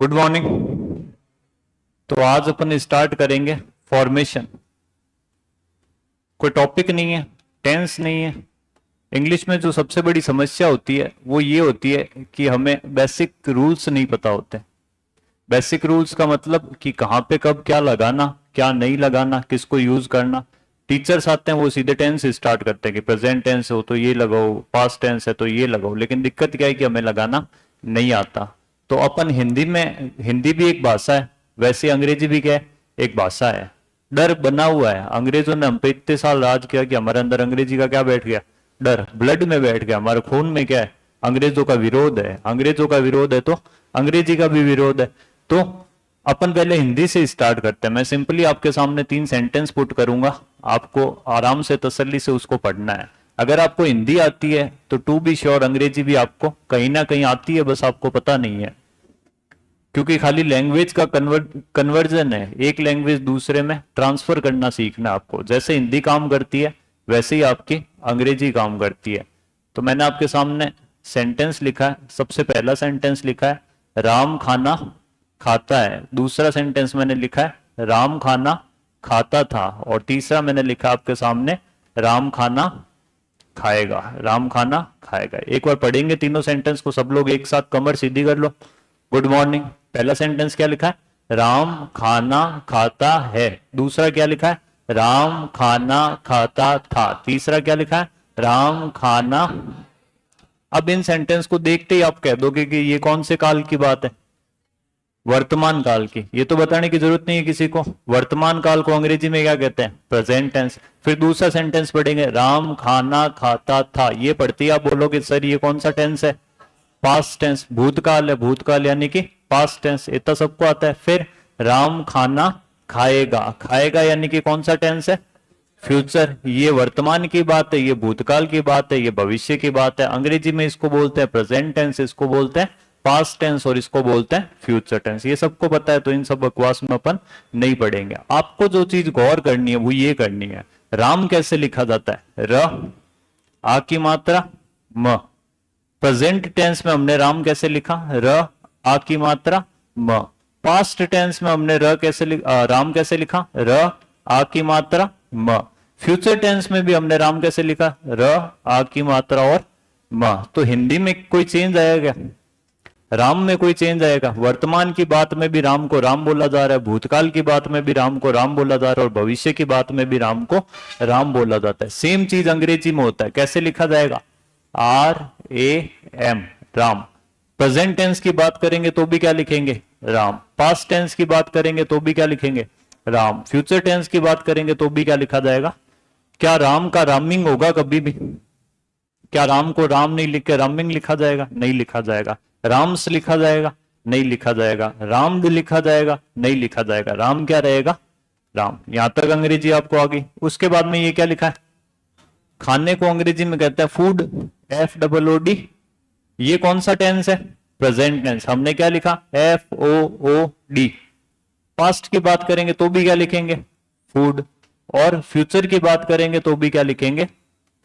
Good morning. तो आज अपन start करेंगे फॉर्मेशन। कोई टॉपिक नहीं है, टेंस नहीं है। इंग्लिश में जो सबसे बड़ी समस्या होती है वो ये होती है कि हमें बेसिक रूल्स नहीं पता होते। बेसिक रूल्स का मतलब कि कहाँ पे कब क्या लगाना, क्या नहीं लगाना, किसको यूज करना। टीचर्स आते हैं वो सीधे टेंस स्टार्ट करते हैं कि प्रेजेंट टेंस हो तो ये लगाओ, पास्ट टेंस है तो ये लगाओ, लेकिन दिक्कत क्या है कि हमें लगाना नहीं आता। तो अपन हिंदी में, हिंदी भी एक भाषा है, वैसे अंग्रेजी भी क्या है, एक भाषा है। डर बना हुआ है, अंग्रेजों ने हम पे इतने साल राज किया कि हमारे अंदर अंग्रेजी का क्या बैठ गया, डर ब्लड में बैठ गया, हमारे खून में क्या है, अंग्रेजों का विरोध है। अंग्रेजों का विरोध है तो अंग्रेजी का भी विरोध है। तो अपन पहले हिंदी से स्टार्ट करते हैं। मैं सिंपली आपके सामने 3 सेंटेंस पुट करूंगा, आपको आराम से तसल्ली से उसको पढ़ना है। अगर आपको हिंदी आती है तो टू बी श्योर अंग्रेजी भी आपको कहीं ना कहीं आती है, बस आपको पता नहीं है। क्योंकि खाली लैंग्वेज का कन्वर्जन है, एक लैंग्वेज दूसरे में ट्रांसफर करना सीखना आपको। जैसे हिंदी काम करती है वैसे ही आपकी अंग्रेजी काम करती है। तो मैंने आपके सामने सेंटेंस लिखा है। सबसे पहला सेंटेंस लिखा है राम खाना खाता है। दूसरा सेंटेंस मैंने लिखा है राम खाना खाता था। और तीसरा मैंने लिखा आपके सामने राम खाना खाएगा। राम खाना खाएगा। एक बार पढ़ेंगे तीनों सेंटेंस को सब लोग एक साथ, कमर सीधी कर लो। Good morning. पहला सेंटेंस क्या लिखा है, राम खाना खाता है। दूसरा क्या लिखा है, राम खाना खाता था। तीसरा क्या लिखा है, राम खाना। अब इन सेंटेंस को देखते ही आप कह दोगे कि ये कौन से काल की बात है, वर्तमान काल की। ये तो बताने की जरूरत नहीं है किसी को। वर्तमान काल को अंग्रेजी में क्या कहते हैं, प्रेजेंट टेंस। फिर दूसरा सेंटेंस पढ़ेंगे राम खाना खाता था। ये पढ़ते ही आप बोलोगे सर ये कौन सा टेंस है, पास्ट टेंस, भूतकाल है। भूतकाल यानी कि पास्ट टेंस, इतना सबको आता है। फिर राम खाना खाएगा। खाएगा यानी कि कौन सा टेंस है, फ्यूचर। ये वर्तमान की बात है, ये भूतकाल की बात है, ये भविष्य की बात है। अंग्रेजी में इसको बोलते हैं प्रेजेंट टेंस, इसको बोलते हैं पास्ट टेंस और इसको बोलते हैं फ्यूचर टेंस। ये सबको पता है, तो इन सब बकवास में अपन नहीं पढ़ेंगे। आपको जो चीज गौर करनी है वो ये करनी है, राम कैसे लिखा जाता है, र आ की मात्रा म। प्रेजेंट टेंस में हमने राम कैसे लिखा, र आ की मात्रा म। पास्ट टेंस में हमने राम कैसे लिखा, र आ की मात्रा म। फ्यूचर टेंस में भी हमने राम कैसे लिखा, र आ की मात्रा और म। तो हिंदी में कोई चेंज आएगा, राम में कोई चेंज आएगा। वर्तमान की बात में भी राम को राम बोला जा रहा है, भूतकाल की बात में भी राम को राम बोला जा रहा है, और भविष्य की बात में भी राम को राम बोला जाता है। सेम चीज अंग्रेजी में होता है। कैसे लिखा जाएगा, RAM, राम। प्रेजेंट टेंस की बात करेंगे तो भी क्या लिखेंगे, राम। पास्ट टेंस की बात करेंगे तो भी क्या लिखेंगे, राम। फ्यूचर टेंस की बात करेंगे तो भी क्या लिखा जाएगा। क्या राम का रामिंग होगा कभी भी, क्या राम को राम नहीं लिख के रामिंग लिखा जाएगा, नहीं लिखा जाएगा। राम्स लिखा जाएगा, नहीं लिखा जाएगा। राम्ड लिखा जाएगा, नहीं लिखा जाएगा। राम क्या रहेगा, राम। यहां तक अंग्रेजी आपको आ गई। उसके बाद में ये क्या लिखा है, खाने को अंग्रेजी में कहते हैं फूड, FOOD। ये कौन सा टेंस है, प्रेजेंट टेंस। हमने क्या लिखा, FOOD। पास्ट की बात करेंगे तो भी क्या लिखेंगे, फूड। और फ्यूचर की बात करेंगे तो भी क्या लिखेंगे,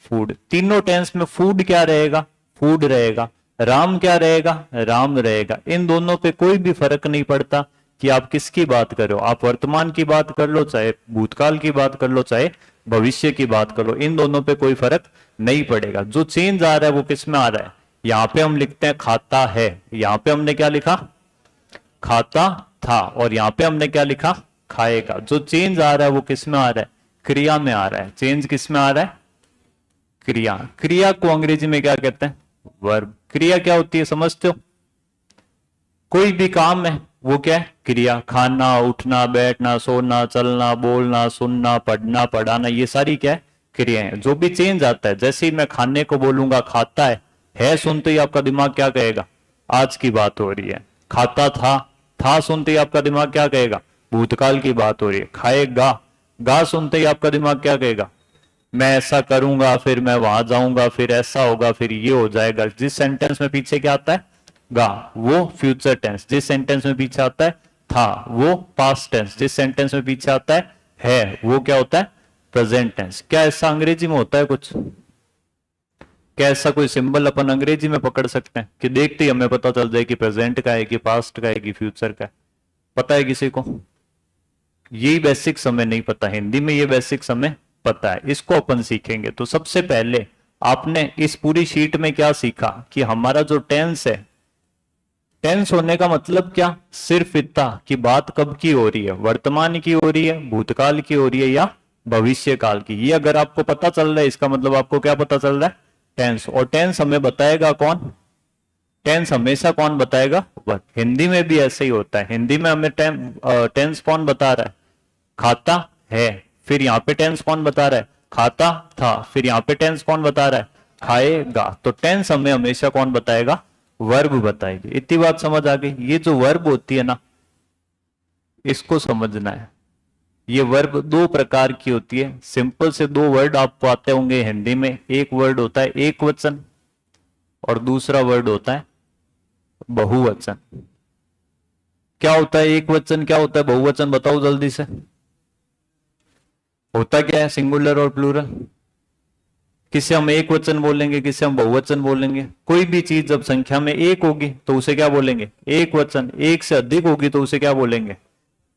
फूड। तीनों टेंस में फूड क्या रहेगा, फूड रहेगा। राम क्या रहेगा, राम रहेगा। इन दोनों पे कोई भी फर्क नहीं पड़ता कि आप किसकी बात कर रहे हो। आप वर्तमान की बात कर लो, चाहे भूतकाल की बात कर लो, चाहे भविष्य की बात कर लो, इन दोनों पे कोई फर्क नहीं पड़ेगा। जो चेंज आ रहा है वो किस में आ रहा है, यहां पे हम लिखते हैं खाता है, यहां पे हमने क्या लिखा, खाता था। और यहां पे हमने क्या लिखा, खाएगा। जो चेंज आ रहा है वो किस में आ रहा है, क्रिया में आ रहा है। चेंज किस में आ रहा है, क्रिया। क्रिया को अंग्रेजी में क्या कहते हैं, वर्ब। क्रिया क्या होती है समझते हो, कोई भी काम है वो क्या है, क्रिया। खाना, उठना, बैठना, सोना, चलना, बोलना, सुनना, पढ़ना, पढ़ाना, ये सारी क्या है, क्रियाएं। जो भी चेंज आता है, जैसे ही मैं खाने को बोलूंगा खाता है सुनते ही आपका दिमाग क्या कहेगा, आज की बात हो रही है। खाता था सुनते ही आपका दिमाग क्या कहेगा, भूतकाल की बात हो रही है। खाएगा, गा सुनते ही आपका दिमाग क्या कहेगा, मैं ऐसा करूंगा, फिर मैं वहां जाऊंगा, फिर ऐसा होगा, फिर ये हो जाएगा। जिस सेंटेंस में पीछे क्या आता है, गा, वो फ्यूचर टेंस। जिस सेंटेंस में पीछे आता है था, वो पास्ट टेंस। जिस सेंटेंस में पीछे आता है वो क्या होता है, प्रेजेंट टेंस। क्या ऐसा अंग्रेजी में होता है कुछ, क्या ऐसा कोई सिंबल अपन अंग्रेजी में पकड़ सकते हैं कि देखते ही हमें पता चल जाए कि प्रेजेंट का है कि पास्ट का है कि फ्यूचर का है? पता है किसी को? यही बेसिक समय नहीं पता, हिंदी में ये बेसिक समय पता है, इसको अपन सीखेंगे। तो सबसे पहले आपने इस पूरी शीट में क्या सीखा कि हमारा जो टेंस है, टेंस होने का मतलब क्या? सिर्फ इतना कि बात कब की हो रही है, वर्तमान की हो रही है, भूतकाल की हो रही है या भविष्य काल की। ये अगर आपको पता चल रहा है, इसका मतलब आपको क्या पता चल रहा है? टेंस। और टेंस हमें बताएगा कौन? टेंस हमेशा कौन बताएगा? वर्ब। हिंदी में भी ऐसे ही होता है, हिंदी में हमें टेंस कौन बता रहा है? खाता है। फिर यहाँ पे टेंस कौन बता रहा है? खाता था। फिर यहाँ पे टेंस कौन बता रहा है? खाएगा। तो टेंस हमें हमेशा कौन बताएगा? वर्ब बताएगी। इतनी बात समझ आ गई? ये जो वर्ब होती है ना, इसको समझना है। ये वर्ब दो प्रकार की होती है। सिंपल से दो वर्ड आपको आते होंगे हिंदी में। एक वर्ड होता है एक वचन और दूसरा वर्ड होता है बहुवचन। क्या होता है एक वचन, क्या होता है बहुवचन? बताओ जल्दी से। होता क्या है सिंगुलर और प्लूरल? किसे हम एक वचन बोलेंगे, किसे हम बहुवचन बोलेंगे? कोई भी चीज जब संख्या में एक होगी तो उसे क्या बोलेंगे? एक वचन। एक से अधिक होगी तो उसे क्या बोलेंगे?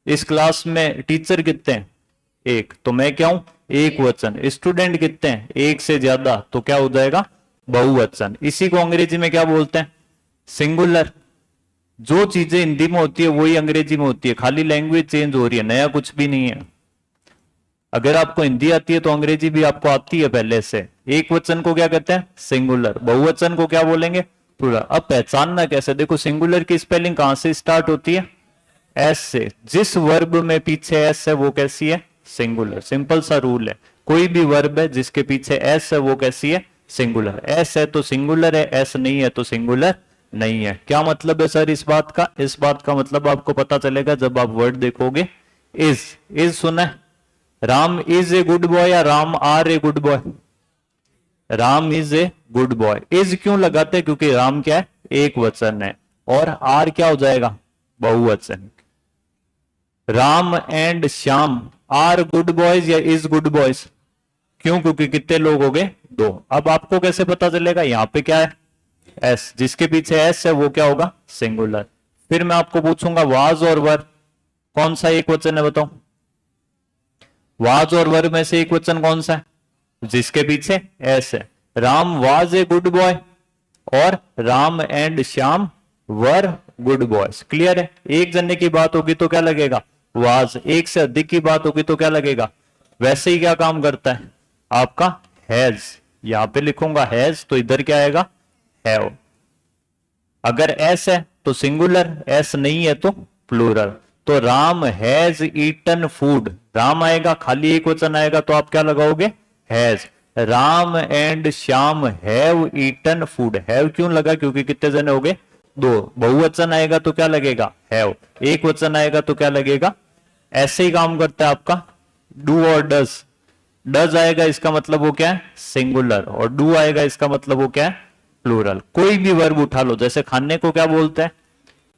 इस क्लास में टीचर कितने हैं? एक, तो मैं क्या हूं? एक वचन। स्टूडेंट कितने हैं? एक से ज्यादा, तो क्या हो जाएगा? बहुवचन। इसी को अंग्रेजी में क्या बोलते हैं? सिंगुलर। जो चीजें हिंदी में होती है वही अंग्रेजी में होती है, खाली लैंग्वेज चेंज हो रही है, नया कुछ भी नहीं है। अगर आपको हिंदी आती है तो अंग्रेजी भी आपको आती है पहले से। एक वचन को क्या कहते हैं? सिंगुलर। बहुवचन को क्या बोलेंगे? प्लूरल। अब पहचानना कैसे? देखो, सिंगुलर की स्पेलिंग कहां से स्टार्ट होती है? एस से। जिस वर्ब में पीछे एस है वो कैसी है? सिंगुलर। सिंपल सा रूल है, कोई भी वर्ब है जिसके पीछे एस है वो कैसी है? सिंगुलर। एस है तो सिंगुलर है, एस नहीं है तो सिंगुलर नहीं है। क्या मतलब है सर इस बात का? इस बात का मतलब आपको पता चलेगा जब आप वर्ड देखोगे। इज सुना है? Ram is a good boy या Ram are a good boy? Ram is a good boy. Is क्यों लगाते हैं? क्योंकि राम क्या है? एक वचन है। और आर क्या हो जाएगा? बहुवचन। Ram and Shyam are good boys या इज गुड बॉयज? क्यों? क्योंकि कितने लोग हो गए? दो। अब आपको कैसे पता चलेगा? यहां पे क्या है? एस। जिसके पीछे एस है वो क्या होगा? सिंगुलर। फिर मैं आपको पूछूंगा वाज और वर कौन सा एक वचन है? बताओ। वाज और वर में से एक वचन कौन सा है? जिसके पीछे एस है। Ram was a good boy और Ram and Shyam were good boys. Clear है? एक जने की बात होगी तो क्या लगेगा? वाज। एक से अधिक की बात होगी तो क्या लगेगा? वैसे ही क्या काम करता है आपका? हैज। यहां पे लिखूंगा हैज तो इधर क्या आएगा? हैव। अगर एस है तो सिंगुलर, एस नहीं है तो प्लूरल। तो Ram has eaten food, Ram आएगा, खाली एक वचन आएगा तो आप क्या लगाओगे? Has. Ram and Shyam have eaten food. Have क्यों लगा? क्योंकि कितने जने हो गए? दो। बहुवचन आएगा तो क्या लगेगा? हैव। एक वचन आएगा तो क्या लगेगा? ऐसे ही काम करता है आपका डू और डज। डज आएगा इसका मतलब वो क्या है? सिंगुलर। और डू आएगा इसका मतलब वो क्या है? प्लूरल। कोई भी वर्ब उठा लो, जैसे खाने को क्या बोलते हैं?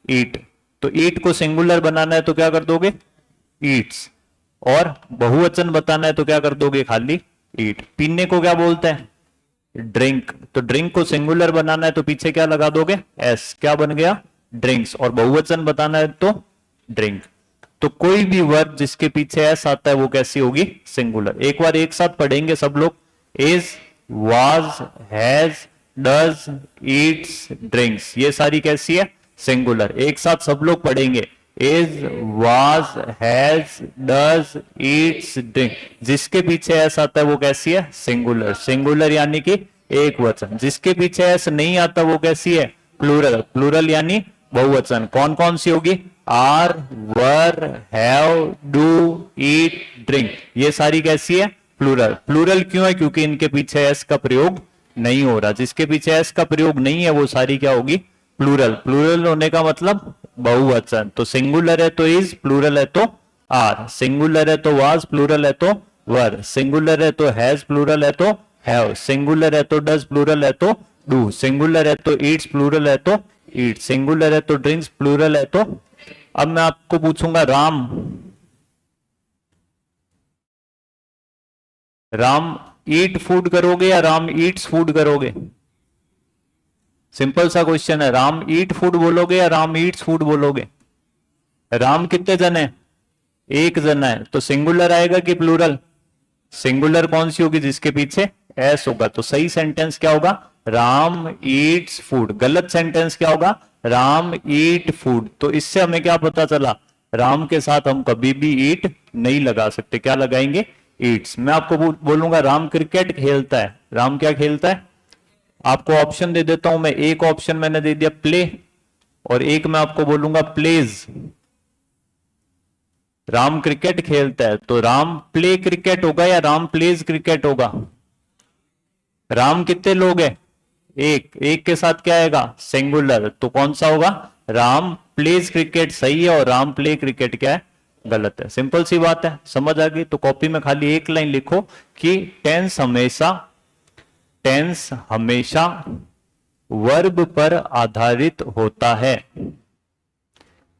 ईट। तो ईट को सिंगुलर बनाना है तो क्या कर दोगे? ईट्स। और बहुवचन बताना है तो क्या कर दोगे? खाली ईट। पीने को क्या बोलते हैं? ड्रिंक। तो ड्रिंक को सिंगुलर बनाना है तो पीछे क्या लगा दोगे? एस। क्या बन गया? ड्रिंक्स। और बहुवचन बताना है तो ड्रिंक। तो कोई भी वर्ब जिसके पीछे एस आता है वो कैसी होगी? सिंगुलर। एक बार एक साथ पढ़ेंगे सब लोग। Is, was, has, does, Yeats, drinks, ये सारी कैसी है? सिंगुलर। एक साथ सब लोग पढ़ेंगे। Is, was, has, does, Yeats, drink. जिसके पीछे एस आता है वो कैसी है? सिंगुलर। सिंगुलर यानी कि एक वचन। जिसके पीछे एस नहीं आता वो कैसी है? प्लूरल। प्लूरल यानी बहुवचन। कौन कौन सी होगी? Are, were, have, do, eat, drink, ये सारी कैसी है? प्लूरल। प्लूरल क्यों है? क्योंकि इनके पीछे एस का प्रयोग नहीं हो रहा। जिसके पीछे एस का प्रयोग नहीं है वो सारी क्या होगी? प्लूरल। प्लूरल होने का मतलब बहुवचन। तो सिंगुलर है तो इज, प्लूरल है तो आर। सिंगुलर है तो वाज, प्लूरल है तो वर। सिंगुलर है तो हैज, प्लूरल है तो हैव। सिंगुलर है तो डज, प्लूरल है तो डू। सिंगुलर है तो ईट्स, प्लूरल है तो ईट। सिंगुलर है तो ड्रिंक्स, प्लूरल है तो। अब मैं आपको पूछूंगा राम। राम ईट फूड करोगे या राम ईट्स फूड करोगे? सिंपल सा क्वेश्चन है, राम ईट फूड बोलोगे या राम ईट्स फूड बोलोगे? राम कितने जन है? एक जन है, तो सिंगुलर आएगा कि प्लूरल? सिंगुलर कौन सी होगी? जिसके पीछे एस होगा। तो सही सेंटेंस क्या होगा? Ram eats food. गलत सेंटेंस क्या होगा? Ram eat food. तो इससे हमें क्या पता चला? राम के साथ हम कभी भी ईट नहीं लगा सकते। क्या लगाएंगे? ईट्स। मैं आपको बोलूंगा राम क्रिकेट खेलता है। राम क्या खेलता है? आपको ऑप्शन दे देता हूं मैं। एक ऑप्शन मैंने दे दिया प्ले, और एक मैं आपको बोलूंगा प्लेज। राम क्रिकेट खेलता है, तो राम प्ले क्रिकेट होगा या राम प्लेज क्रिकेट होगा? राम कितने लोग हैं? एक। एक के साथ क्या आएगा? सिंगुलर। तो कौन सा होगा? राम प्लेज क्रिकेट सही है, और राम प्ले क्रिकेट क्या है? गलत है। सिंपल सी बात है, समझ आ गई? तो कॉपी में खाली एक लाइन लिखो कि टेंस हमेशा वर्ब पर आधारित होता है।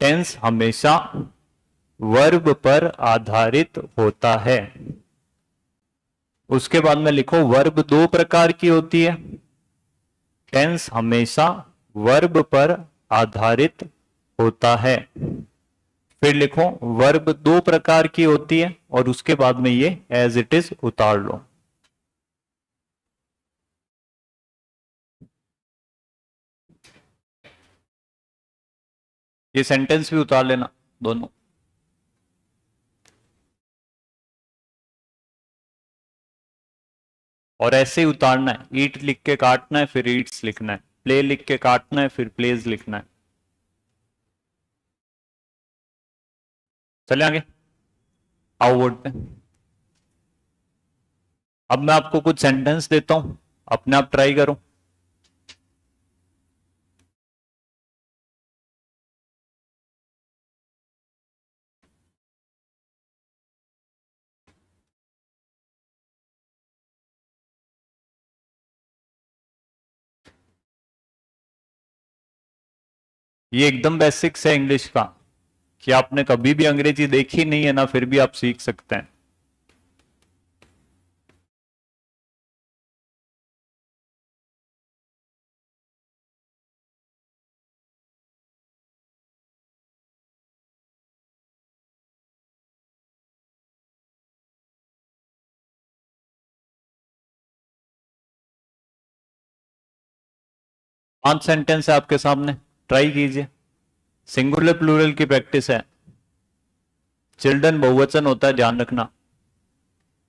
टेंस हमेशा वर्ब पर आधारित होता है। उसके बाद में लिखो वर्ब दो प्रकार की होती है। टेंस हमेशा वर्ब पर आधारित होता है। फिर लिखो वर्ब दो प्रकार की होती है, और उसके बाद में ये एज इट इज उतार लो। ये सेंटेंस भी उतार लेना दोनों। और ऐसे ही उतारना है। ईट लिख के काटना है, फिर ईट्स लिखना है। प्ले लिख के काटना है, फिर प्लेज लिखना है। चले आगे, आओ बोर्ड पे। अब मैं आपको कुछ सेंटेंस देता हूं, अपने आप ट्राई करो। ये एकदम बेसिक्स है इंग्लिश का, कि आपने कभी भी अंग्रेजी देखी नहीं है ना, फिर भी आप सीख सकते हैं। पांच सेंटेंस है आपके सामने, ट्राई कीजिए। सिंगुलर प्लूरल की प्रैक्टिस है। चिल्ड्रन बहुवचन होता है, ध्यान रखना।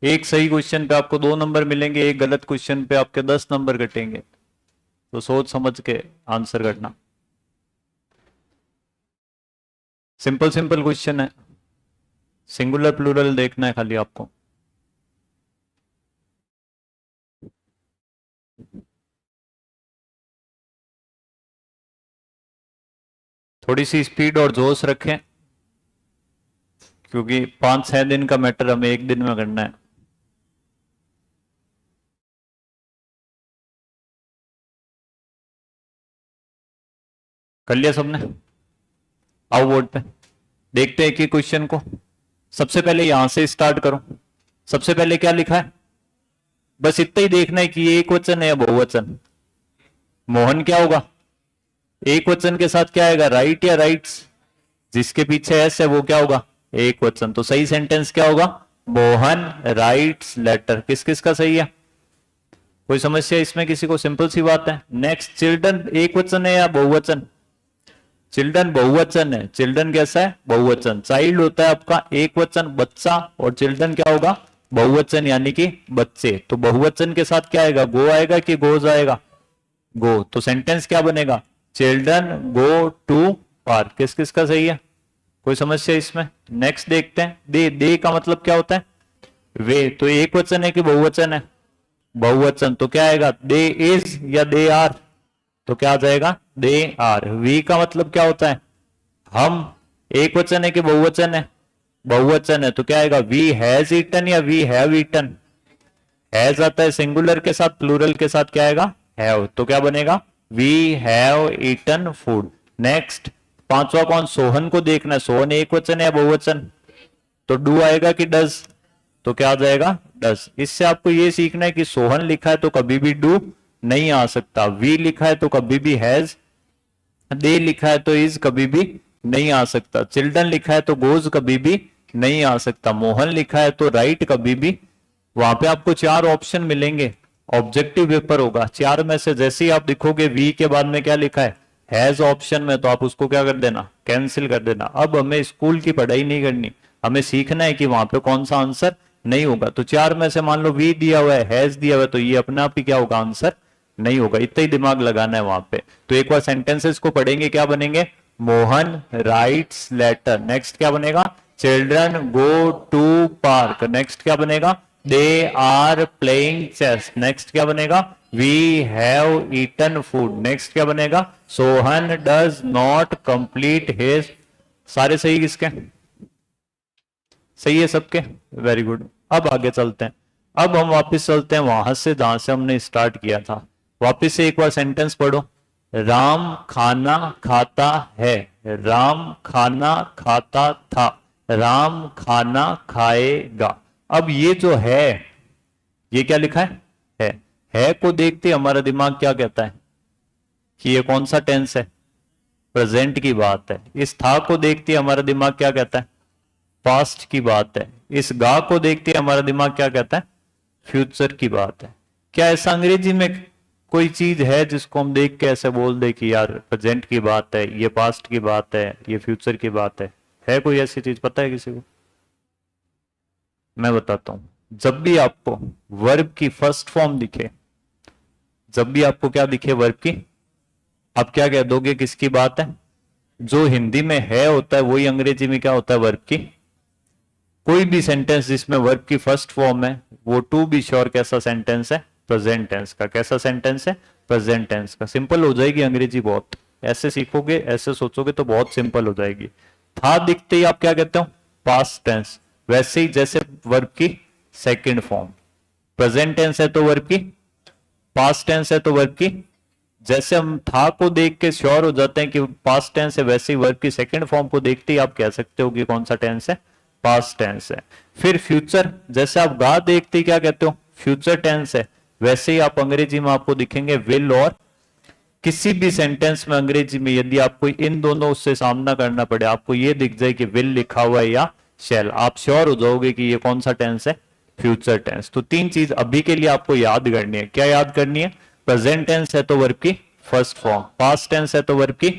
एक सही क्वेश्चन पे आपको 2 नंबर मिलेंगे, एक गलत क्वेश्चन पे आपके 10 नंबर कटेंगे। तो सोच समझ के आंसर करना। सिंपल सिंपल क्वेश्चन है, सिंगुलर प्लूरल देखना है खाली आपको। थोड़ी सी स्पीड और जोश रखें, क्योंकि 5-6 दिन का मैटर हमें एक दिन में करना है। कर लिया सबने? आओ बोर्ड पे, देखते हैं कि क्वेश्चन को। सबसे पहले यहां से स्टार्ट करो। सबसे पहले क्या लिखा है? बस इतना ही देखना है कि ये एक वचन है या बहुवचन। मोहन क्या होगा? एक वचन के साथ क्या आएगा? राइट या राइट्स। जिसके पीछे एस है वो क्या होगा? एक वचन। तो सही सेंटेंस क्या होगा? Mohan writes letter. किस किस का सही है? कोई समस्या इसमें किसी को? सिंपल सी बात है। नेक्स्ट, चिल्ड्रन एक वचन है या बहुवचन? चिल्ड्रन बहुवचन है। चिल्ड्रन कैसा है? बहुवचन। चाइल्ड होता है आपका एक वचन, बच्चा, और चिल्ड्रन क्या होगा? बहुवचन, यानी कि बच्चे। तो बहुवचन के साथ क्या आएगा? गो आएगा कि गोज आएगा? गो। तो सेंटेंस क्या बनेगा? Children go to park. किस किस का सही है? कोई समस्या इसमें? नेक्स्ट देखते हैं। दे, दे का मतलब क्या होता है? वे। तो एक वचन है कि बहुवचन है? बहुवचन। तो क्या आएगा? दे इज या दे आर? तो क्या आ जाएगा? They are. वी का मतलब क्या होता है? हम। एक वचन है कि बहुवचन है? बहुवचन है। तो क्या आएगा? वी हैज ईटन या वी हैव ईटन? हैज आता है सिंगुलर के साथ, प्लूरल के साथ क्या आएगा? हैव। तो क्या बनेगा? We have eaten food. Next, पांचवा कौन? सोहन को देखना है। सोहन एक वचन है या बहुवचन? तो डू आएगा कि डज? तो क्या आ जाएगा? डज। इससे आपको ये सीखना है कि सोहन लिखा है तो कभी भी डू नहीं आ सकता। वी लिखा है तो कभी भी हैज, दे लिखा है तो इज कभी भी नहीं आ सकता। चिल्ड्रन लिखा है तो गोज कभी भी नहीं आ सकता। मोहन लिखा है तो राइट कभी भी। वहां पे आपको चार ऑप्शन मिलेंगे, ऑब्जेक्टिव पेपर होगा। चार में से जैसे ही आप दिखोगे वी के बाद में क्या लिखा है, हैज ऑप्शन में, तो आप उसको क्या कर देना, कैंसिल कर देना। अब हमें स्कूल की पढ़ाई नहीं करनी, हमें सीखना है कि वहां पे कौन सा आंसर नहीं होगा। तो चार में से मान लो वी दिया हुआ है, हैज दिया हुआ है, तो ये अपने आप ही क्या होगा, आंसर नहीं होगा। इतना ही दिमाग लगाना है वहां पे। तो एक बार सेंटेंसेस को पढ़ेंगे, क्या बनेंगे, मोहन राइट्स लेटर, नेक्स्ट क्या बनेगा, children go to park, next क्या बनेगा, they are playing chess, next क्या बनेगा, we have eaten food, next क्या बनेगा, Sohan does not complete his. सारे सही किसके, सही है सबके, वेरी गुड। अब आगे चलते हैं। अब हम वापस चलते हैं वहां से जहां से हमने स्टार्ट किया था। वापस से एक बार सेंटेंस पढ़ो। राम खाना खाता है, राम खाना खाता था, राम खाना खाएगा। अब ये जो है, ये क्या लिखा है को देखते हमारा दिमाग क्या कहता है कि ये कौन सा टेंस है, प्रेजेंट की बात है। इस था को देखते हमारा दिमाग क्या कहता है, पास्ट की बात है। इस गा को देखते हमारा दिमाग क्या कहता है, फ्यूचर की बात है। क्या ऐसा अंग्रेजी में कोई चीज है जिसको हम देख के ऐसे बोल दे कि यार प्रेजेंट की बात है, ये पास्ट की बात है, ये फ्यूचर की बात है कोई ऐसी चीज, पता है किसी को? मैं बताता हूं। जब भी आपको वर्ब की फर्स्ट फॉर्म दिखे, जब भी आपको क्या दिखे वर्ब की, आप क्या कह दोगे, किसकी बात है? जो हिंदी में है होता है वही अंग्रेजी में क्या होता है, वर्ब की। कोई भी सेंटेंस जिसमें वर्ब की फर्स्ट फॉर्म है, वो टू बी श्योर कैसा सेंटेंस है, प्रेजेंट टेंस का। कैसा सेंटेंस है, प्रेजेंट टेंस का। सिंपल हो जाएगी अंग्रेजी बहुत, ऐसे सीखोगे, ऐसे सोचोगे तो बहुत सिंपल हो जाएगी। था दिखते ही आप क्या कहते हो, पास्ट टेंस। वैसे ही जैसे वर्ब की सेकंड फॉर्म, प्रेजेंट टेंस है तो वर्ब की, पास्ट टेंस है तो वर्ब की। जैसे हम था को देख के श्योर हो जाते हैं कि पास्ट टेंस है, वैसे ही वर्ब की सेकंड फॉर्म को देखते ही आप कह सकते हो कि कौन सा टेंस है, पास्ट टेंस है। फिर फ्यूचर, जैसे आप गा देखते ही क्या कहते हो, फ्यूचर टेंस है, वैसे ही आप अंग्रेजी में आपको दिखेंगे विल। और किसी भी सेंटेंस में अंग्रेजी में यदि आपको इन दोनों से सामना करना पड़े, आपको ये दिख जाए कि विल लिखा हुआ है या शैल, आप श्योर हो जाओगे कि ये कौन सा टेंस है, फ्यूचर टेंस। तो तीन चीज अभी के लिए आपको याद करनी है। क्या याद करनी है, प्रेजेंट टेंस है तो वर्ब की फर्स्ट फॉर्म, पास्ट टेंस है तो वर्ब की,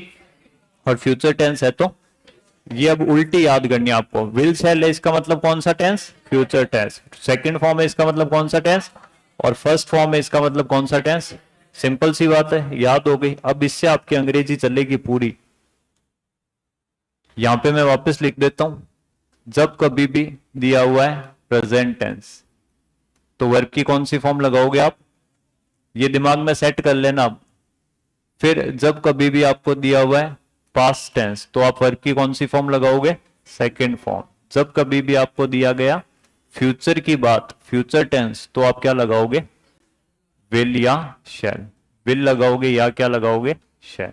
और फ्यूचर टेंस है तो, ये अब उल्टी याद करनी है आपको। विल शैल है इसका मतलब कौन सा tense, future tense. Second form है इसका मतलब कौन सा टेंस, और फर्स्ट फॉर्म है इसका मतलब कौन सा टेंस। सिंपल सी बात है, याद हो गई। अब इससे आपकी अंग्रेजी चलेगी पूरी। यहां पे मैं वापस लिख देता हूं। जब कभी भी दिया हुआ है प्रेजेंट टेंस, तो वर्ब की कौन सी फॉर्म लगाओगे आप, ये दिमाग में सेट कर लेना अब। फिर जब कभी भी आपको दिया हुआ है पास्ट टेंस, तो आप वर्ब की कौन सी फॉर्म लगाओगे, सेकंड फॉर्म। जब कभी भी आपको दिया गया फ्यूचर की बात, फ्यूचर टेंस, तो आप क्या लगाओगे, विल या शैल। विल लगाओगे या क्या लगाओगे, शैल।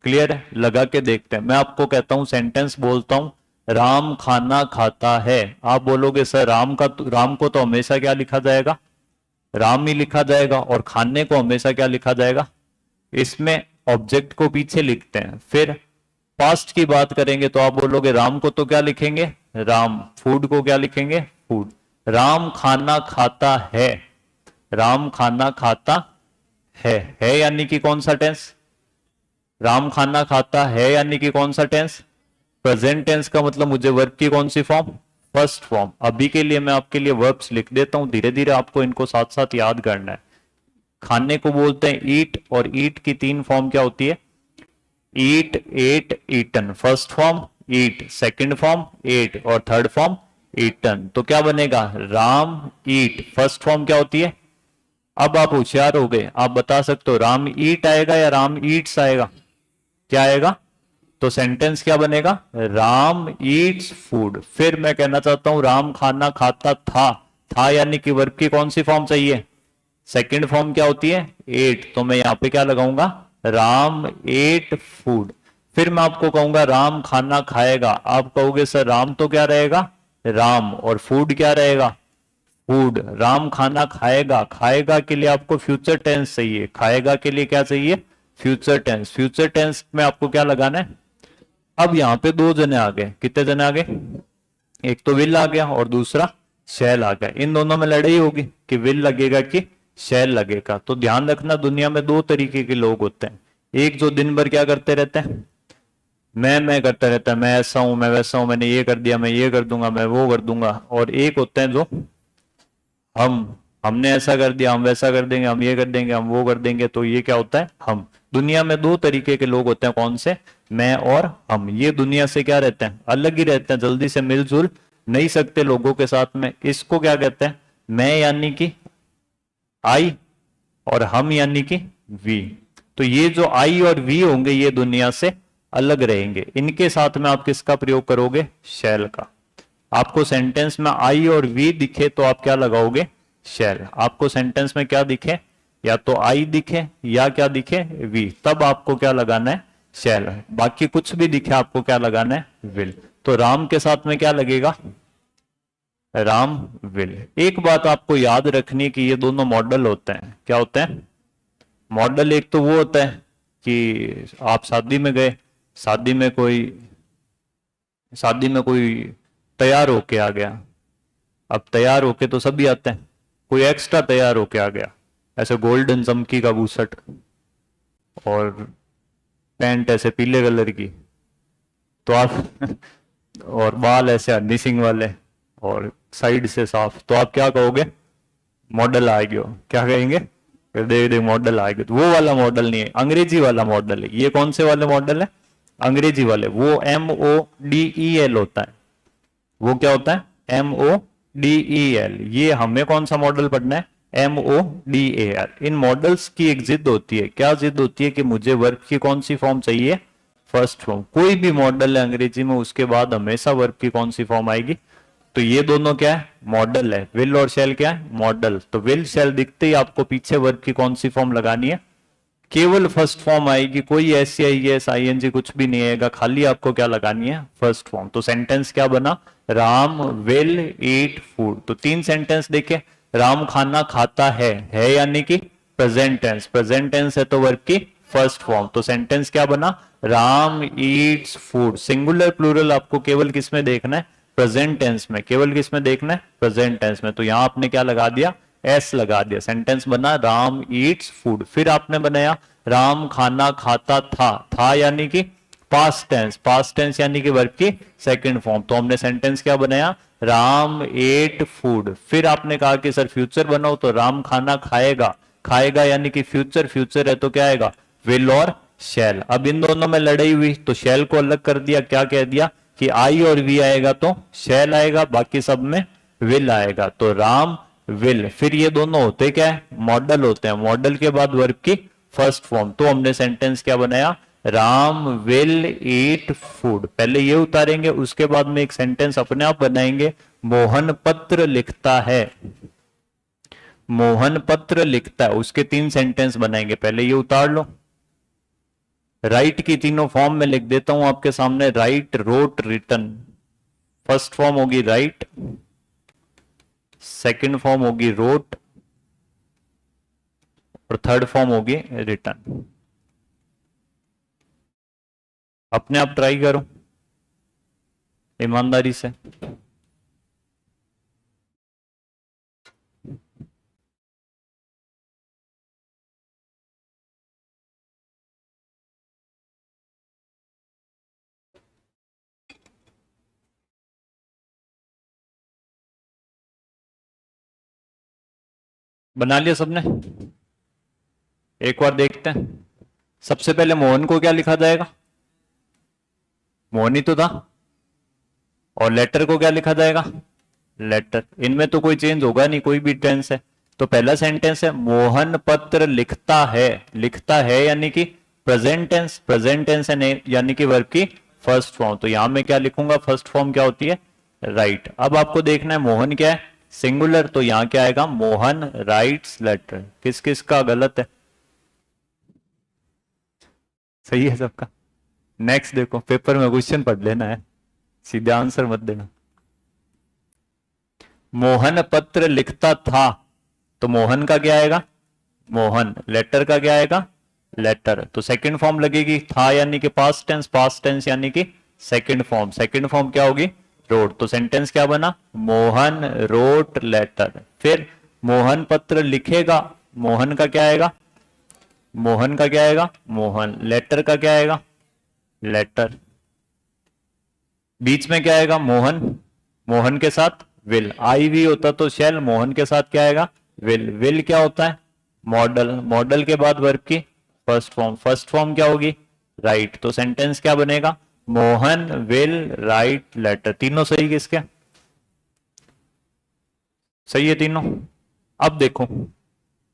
क्लियर है, लगा के देखते हैं। मैं आपको कहता हूं, सेंटेंस बोलता हूं, राम खाना खाता है। आप बोलोगे सर राम का, राम को तो हमेशा क्या लिखा जाएगा, राम ही लिखा जाएगा, और खाने को हमेशा क्या लिखा जाएगा, इसमें ऑब्जेक्ट को पीछे लिखते हैं। फिर पास्ट की बात करेंगे तो आप बोलोगे राम को तो क्या लिखेंगे, राम। फूड को क्या लिखेंगे, फूड। राम खाना खाता है, राम खाना खाता है यानी कि कौन सा टेंस, राम खाना खाता है यानी कि कौन सा टेंस, प्रेजेंट टेंस का मतलब मुझे वर्ब की कौन सी फॉर्म, फर्स्ट फॉर्म। अभी के लिए मैं आपके लिए वर्ब्स लिख देता हूं, धीरे धीरे आपको इनको साथ साथ याद करना है। खाने को बोलते हैं ईट, और ईट की तीन फॉर्म क्या होती है, ईट, एट, ईटन। फर्स्ट फॉर्म ईट, सेकंड फॉर्म एट, और थर्ड फॉर्म ईटन। तो क्या बनेगा, राम ईट। फर्स्ट फॉर्म क्या होती है, अब आप होशियार हो गए, आप बता सकते हो राम ईट आएगा या राम ईट्स आएगा, क्या आएगा। तो सेंटेंस क्या बनेगा, राम ईट्स फूड। फिर मैं कहना चाहता हूं राम खाना खाता था यानी कि वर्ब की कौन सी फॉर्म चाहिए, सेकंड फॉर्म क्या होती है, एट। तो मैं यहां पे क्या लगाऊंगा, राम एट फूड। फिर मैं आपको कहूंगा राम खाना खाएगा, आप कहोगे सर राम तो क्या रहेगा, राम, और फूड क्या रहेगा, फूड। राम खाना खाएगा, खाएगा के लिए आपको फ्यूचर टेंस चाहिए, खाएगा के लिए क्या चाहिए, फ्यूचर टेंस। फ्यूचर टेंस में आपको क्या लगाना है। अब यहाँ पे दो जने आ गए, कितने जने आ गए, एक तो विल आ गया और दूसरा शैल आ गया। इन दोनों में लड़ाई होगी कि विल लगेगा कि शैल लगेगा। तो ध्यान रखना, दुनिया में दो तरीके के लोग होते हैं। एक जो दिन भर क्या करते रहते हैं, मैं करता रहता है, मैं ऐसा हूं, मैं वैसा हूं, मैंने ये कर दिया, मैं ये कर दूंगा, मैं वो कर दूंगा। और एक होते हैं जो हमने ऐसा कर दिया, हम वैसा कर देंगे, हम ये कर देंगे, हम वो कर देंगे। तो ये क्या होता है, हम। दुनिया में दो तरीके के लोग होते हैं, कौन से, मैं और हम। ये दुनिया से क्या रहते हैं, अलग ही रहते हैं, जल्दी से मिलजुल नहीं सकते लोगों के साथ में। इसको क्या कहते हैं, मैं यानी कि आई और हम यानी कि वी। तो ये जो आई और वी होंगे ये दुनिया से अलग रहेंगे। इनके साथ में आप किसका प्रयोग करोगे, शैल का। आपको सेंटेंस में आई और वी दिखे तो आप क्या लगाओगे, शैल। आपको सेंटेंस में क्या दिखे, या तो आई दिखे या क्या दिखे, वी, तब आपको क्या लगाना है, शैल। बाकी कुछ भी दिखे आपको क्या लगाना है, विल। तो राम के साथ में क्या लगेगा, राम विल। एक बात आपको याद रखनी है कि ये दोनों मॉडल होते हैं। क्या होते हैं, मॉडल। एक तो वो होता है कि आप शादी में गए, शादी में कोई तैयार होके आ गया। अब तैयार होके तो सभी आते हैं, कोई एक्स्ट्रा तैयार होके आ गया, ऐसे गोल्डन चमकी का बूशर्ट और पैंट ऐसे पीले कलर की, तो आप और बाल ऐसे हनी सिंह वाले और साइड से साफ, तो आप क्या कहोगे, मॉडल आ गयो। क्या कहेंगे, दे दे मॉडल आ गयो। तो वो वाला मॉडल नहीं है, अंग्रेजी वाला मॉडल है। ये कौन से वाले मॉडल है, अंग्रेजी वाले। वो MODEL होता है। वो क्या होता है, MODEL। ये हमें कौन सा मॉडल पढ़ना है, MODEL। इन मॉडल्स की एक जिद होती है, क्या जिद होती है कि मुझे वर्ब की कौन सी फॉर्म चाहिए, फर्स्ट फॉर्म। कोई भी मॉडल है अंग्रेजी में, उसके बाद हमेशा वर्ब की कौन सी फॉर्म आएगी। तो ये दोनों क्या है, मॉडल है। विल और शैल क्या है, मॉडल। तो विल शैल दिखते ही आपको पीछे वर्ब की कौन सी फॉर्म लगानी है, केवल फर्स्ट फॉर्म आएगी। कोई SCIS ING कुछ भी नहीं आएगा, खाली आपको क्या लगानी है, फर्स्ट फॉर्म। तो सेंटेंस क्या बना, राम विल ईट फूड। तो तीन सेंटेंस देखे, राम खाना खाता है यानी कि प्रेजेंट टेंस। प्रेजेंट टेंस है तो वर्ब की फर्स्ट फॉर्म। तो सेंटेंस क्या बना, Ram eats food. Singular plural आपको केवल किस में देखना है, प्रेजेंट टेंस में। केवल किस में देखना है, प्रेजेंट टेंस में। तो यहां आपने क्या लगा दिया, S लगा दिया। सेंटेंस बना राम ईट्स फूड। फिर आपने बनाया राम खाना खाता था यानी कि पास्ट टेंस। पास्ट टेंस यानी कि वर्ब की सेकंड फॉर्म। तो हमने सेंटेंस क्या बनाया, राम एट फूड। फिर आपने कहा कि सर फ्यूचर बनाओ, तो राम खाना खाएगा। खाएगा यानी कि फ्यूचर, फ्यूचर है तो क्या आएगा, विल और शैल। अब इन दोनों में लड़ाई हुई तो शैल को अलग कर दिया, क्या कह दिया कि आई और वी आएगा तो शैल आएगा, बाकी सब में विल आएगा। तो राम विल। फिर ये दोनों होते क्या है, मॉडल होते हैं। मॉडल के बाद वर्ब की फर्स्ट फॉर्म। तो हमने सेंटेंस क्या बनाया, राम विल ईट फूड। पहले ये उतारेंगे, उसके बाद में एक सेंटेंस अपने आप बनाएंगे, मोहन पत्र लिखता है। मोहन पत्र लिखता है, उसके तीन सेंटेंस बनाएंगे। पहले ये उतार लो। राइट की तीनों फॉर्म में लिख देता हूं आपके सामने, write, wrote, written. First form होगी राइट, सेकंड फॉर्म होगी रोट और थर्ड फॉर्म होगी रिटन। अपने आप ट्राई करो ईमानदारी से। बना लिया सबने, एक बार देखते हैं। सबसे पहले मोहन को क्या लिखा जाएगा, मोहन ही तो था। और लेटर को क्या लिखा जाएगा, लेटर। इनमें तो कोई चेंज होगा नहीं, कोई भी टेंस है। तो पहला सेंटेंस है मोहन पत्र लिखता है। लिखता है यानी कि प्रेजेंट टेंस। प्रेजेंट टेंस है यानी कि वर्ब की फर्स्ट फॉर्म। तो यहां मैं क्या लिखूंगा, फर्स्ट फॉर्म क्या होती है, राइट। अब आपको देखना है मोहन क्या है, सिंगुलर। तो यहां क्या आएगा, मोहन राइट्स लेटर। किस किस का गलत है, सही है सबका। नेक्स्ट देखो, पेपर में क्वेश्चन पढ़ लेना है, सीधे आंसर मत देना। मोहन पत्र लिखता था, तो मोहन का क्या आएगा, मोहन। लेटर का क्या आएगा, लेटर। तो सेकंड फॉर्म लगेगी, था यानी कि पास्ट टेंस यानी कि सेकंड फॉर्म। सेकंड फॉर्म क्या होगी, रोट। तो सेंटेंस क्या बना, मोहन रोट लेटर। फिर मोहन पत्र लिखेगा, मोहन का क्या आएगा, मोहन का क्या आएगा, मोहन। लेटर का क्या आएगा, लेटर। बीच में क्या आएगा, मोहन, मोहन के साथ विल। आई भी होता तो शैल, मोहन के साथ क्या आएगा, विल। विल क्या होता है, मॉडल। मॉडल के बाद वर्ब की फर्स्ट फॉर्म। फर्स्ट फॉर्म क्या होगी, राइट। तो सेंटेंस क्या बनेगा, मोहन विल राइट लेटर। तीनों सही किसके, सही है तीनों। अब देखो,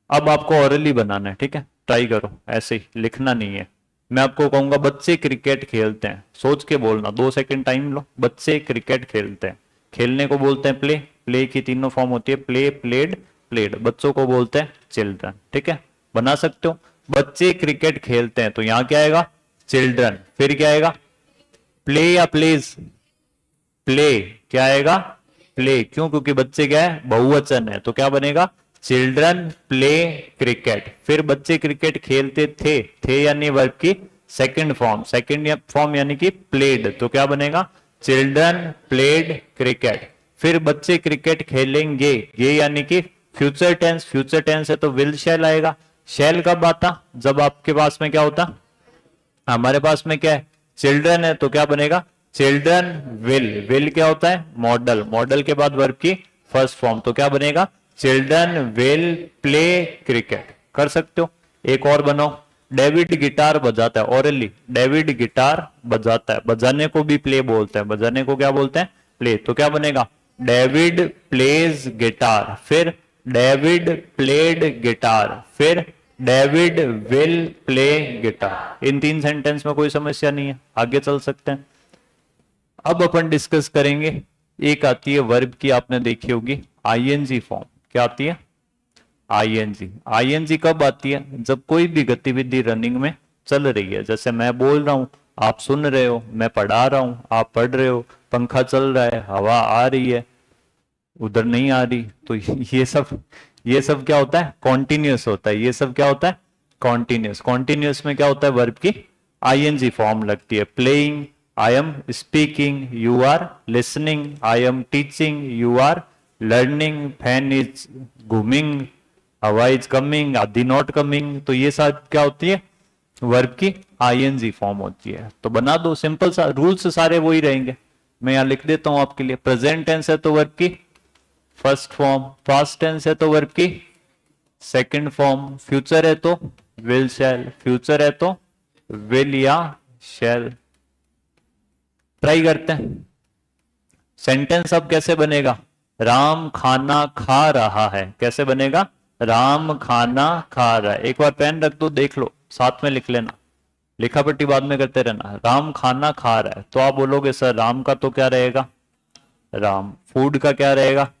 अब आपको ओरली बनाना है, ठीक है। ट्राई करो, ऐसे ही लिखना नहीं है। मैं आपको कहूंगा बच्चे क्रिकेट खेलते हैं, सोच के बोलना, 2 सेकंड टाइम लो। बच्चे क्रिकेट खेलते हैं, खेलने को बोलते हैं प्ले। प्ले की तीनों फॉर्म होती है, प्ले, प्लेड, प्लेड। बच्चों को बोलते हैं चिल्ड्रन, ठीक है। बना सकते हो, बच्चे क्रिकेट खेलते हैं, तो यहां क्या आएगा, चिल्ड्रन। फिर क्या आएगा, प्ले या प्लेज, प्ले क्या आएगा, प्ले। क्यों, क्योंकि बच्चे क्या है, बहुवचन है, तो क्या बनेगा, चिल्ड्रन प्ले क्रिकेट। फिर बच्चे क्रिकेट खेलते थे, थे यानी वर्ब की सेकंड फॉर्म। सेकंड फॉर्म यानी कि प्लेड, तो क्या बनेगा, चिल्ड्रन प्लेड क्रिकेट। फिर बच्चे क्रिकेट खेलेंगे, ये यानी कि फ्यूचर टेंस। फ्यूचर टेंस है तो विल शैल आएगा। शैल कब आता, जब आपके पास में क्या होता, हमारे पास में क्या है, चिल्ड्रन है, तो क्या बनेगा, चिल्ड्रन विल। विल क्या होता है, मॉडल। मॉडल के बाद वर्ब की फर्स्ट फॉर्म, तो क्या बनेगा, चिल्ड्रन विल प्ले क्रिकेट। कर सकते हो। एक और बनाओ, डेविड गिटार बजाता है, ओरली डेविड गिटार बजाता है। बजाने को भी प्ले बोलते हैं, बजाने को क्या बोलते हैं, प्ले। तो क्या बनेगा, डेविड प्लेज गिटार। फिर डेविड प्लेड गिटार। फिर David will play guitar. In 3 sentence में कोई समस्या नहीं है, आगे चल सकते हैं। अब अपन डिस्कस करेंगे, एक आती है वर्ब की, आपने देखी होगी, आईएनजी फॉर्म। क्या आती है, आईएनजी। आईएनजी कब आती है, जब कोई भी गतिविधि रनिंग में चल रही है। जैसे मैं बोल रहा हूं, आप सुन रहे हो, मैं पढ़ा रहा हूं, आप पढ़ रहे हो, पंखा चल रहा है, हवा आ रही है, उधर नहीं आ रही। तो ये सब क्या होता है, कॉन्टिन्यूस होता है। ये सब क्या होता है, कॉन्टिन्यूस। कॉन्टिन्यूस में क्या होता है, वर्ब की आईएनजी फॉर्म लगती है। Playing, I am speaking, you are listening, I am teaching, you are learning, fan is घूमिंग, हवा इज कमिंग, आदि नॉट कमिंग। तो ये सब क्या होती है, वर्ब की आईएनजी फॉर्म होती है। तो बना दो, सिंपल सा, रूल्स सारे वही रहेंगे। मैं यहां लिख देता हूं आपके लिए। प्रेजेंट टेंस है तो वर्ब की फर्स्ट फॉर्म, पास्ट टेंस है तो वर्ब की सेकंड फॉर्म, फ्यूचर है तो विल शैल, फ्यूचर है तो विल या शैल। ट्राई करते हैं। सेंटेंस अब कैसे बनेगा, राम खाना खा रहा है। कैसे बनेगा, राम खाना खा रहा है। एक बार पेन रख दो, देख लो, साथ में लिख लेना, लिखा पट्टी बाद में करते रहना। राम खाना खा रहा है, तो आप बोलोगे सर राम का तो क्या रहेगा, राम। फूड का क्या रहेगा,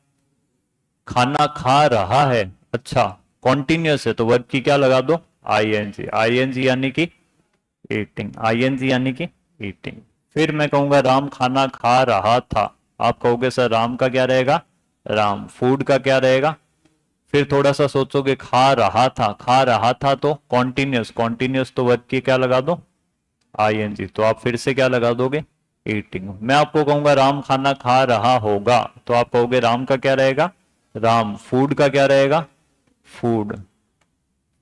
खाना खा रहा है। अच्छा, कॉन्टिन्यूस है तो वर्ब की क्या लगा दो, आईएनजी। आईएनजी यानी कि ईटिंग, आईएनजी यानी कि ईटिंग। फिर मैं कहूंगा राम खाना खा रहा था, आप कहोगे सर राम का क्या रहेगा, राम। फूड का क्या रहेगा, फिर थोड़ा सा सोचोगे, खा रहा था, खा रहा था तो कॉन्टिन्यूस, कॉन्टिन्यूस तो वर्ब की क्या लगा दो, आईएनजी। तो आप फिर से क्या लगा दोगे, ईटिंग। मैं आपको कहूंगा राम खाना खा रहा होगा, तो आप कहोगे राम का क्या रहेगा, राम। फूड का क्या रहेगा, फूड।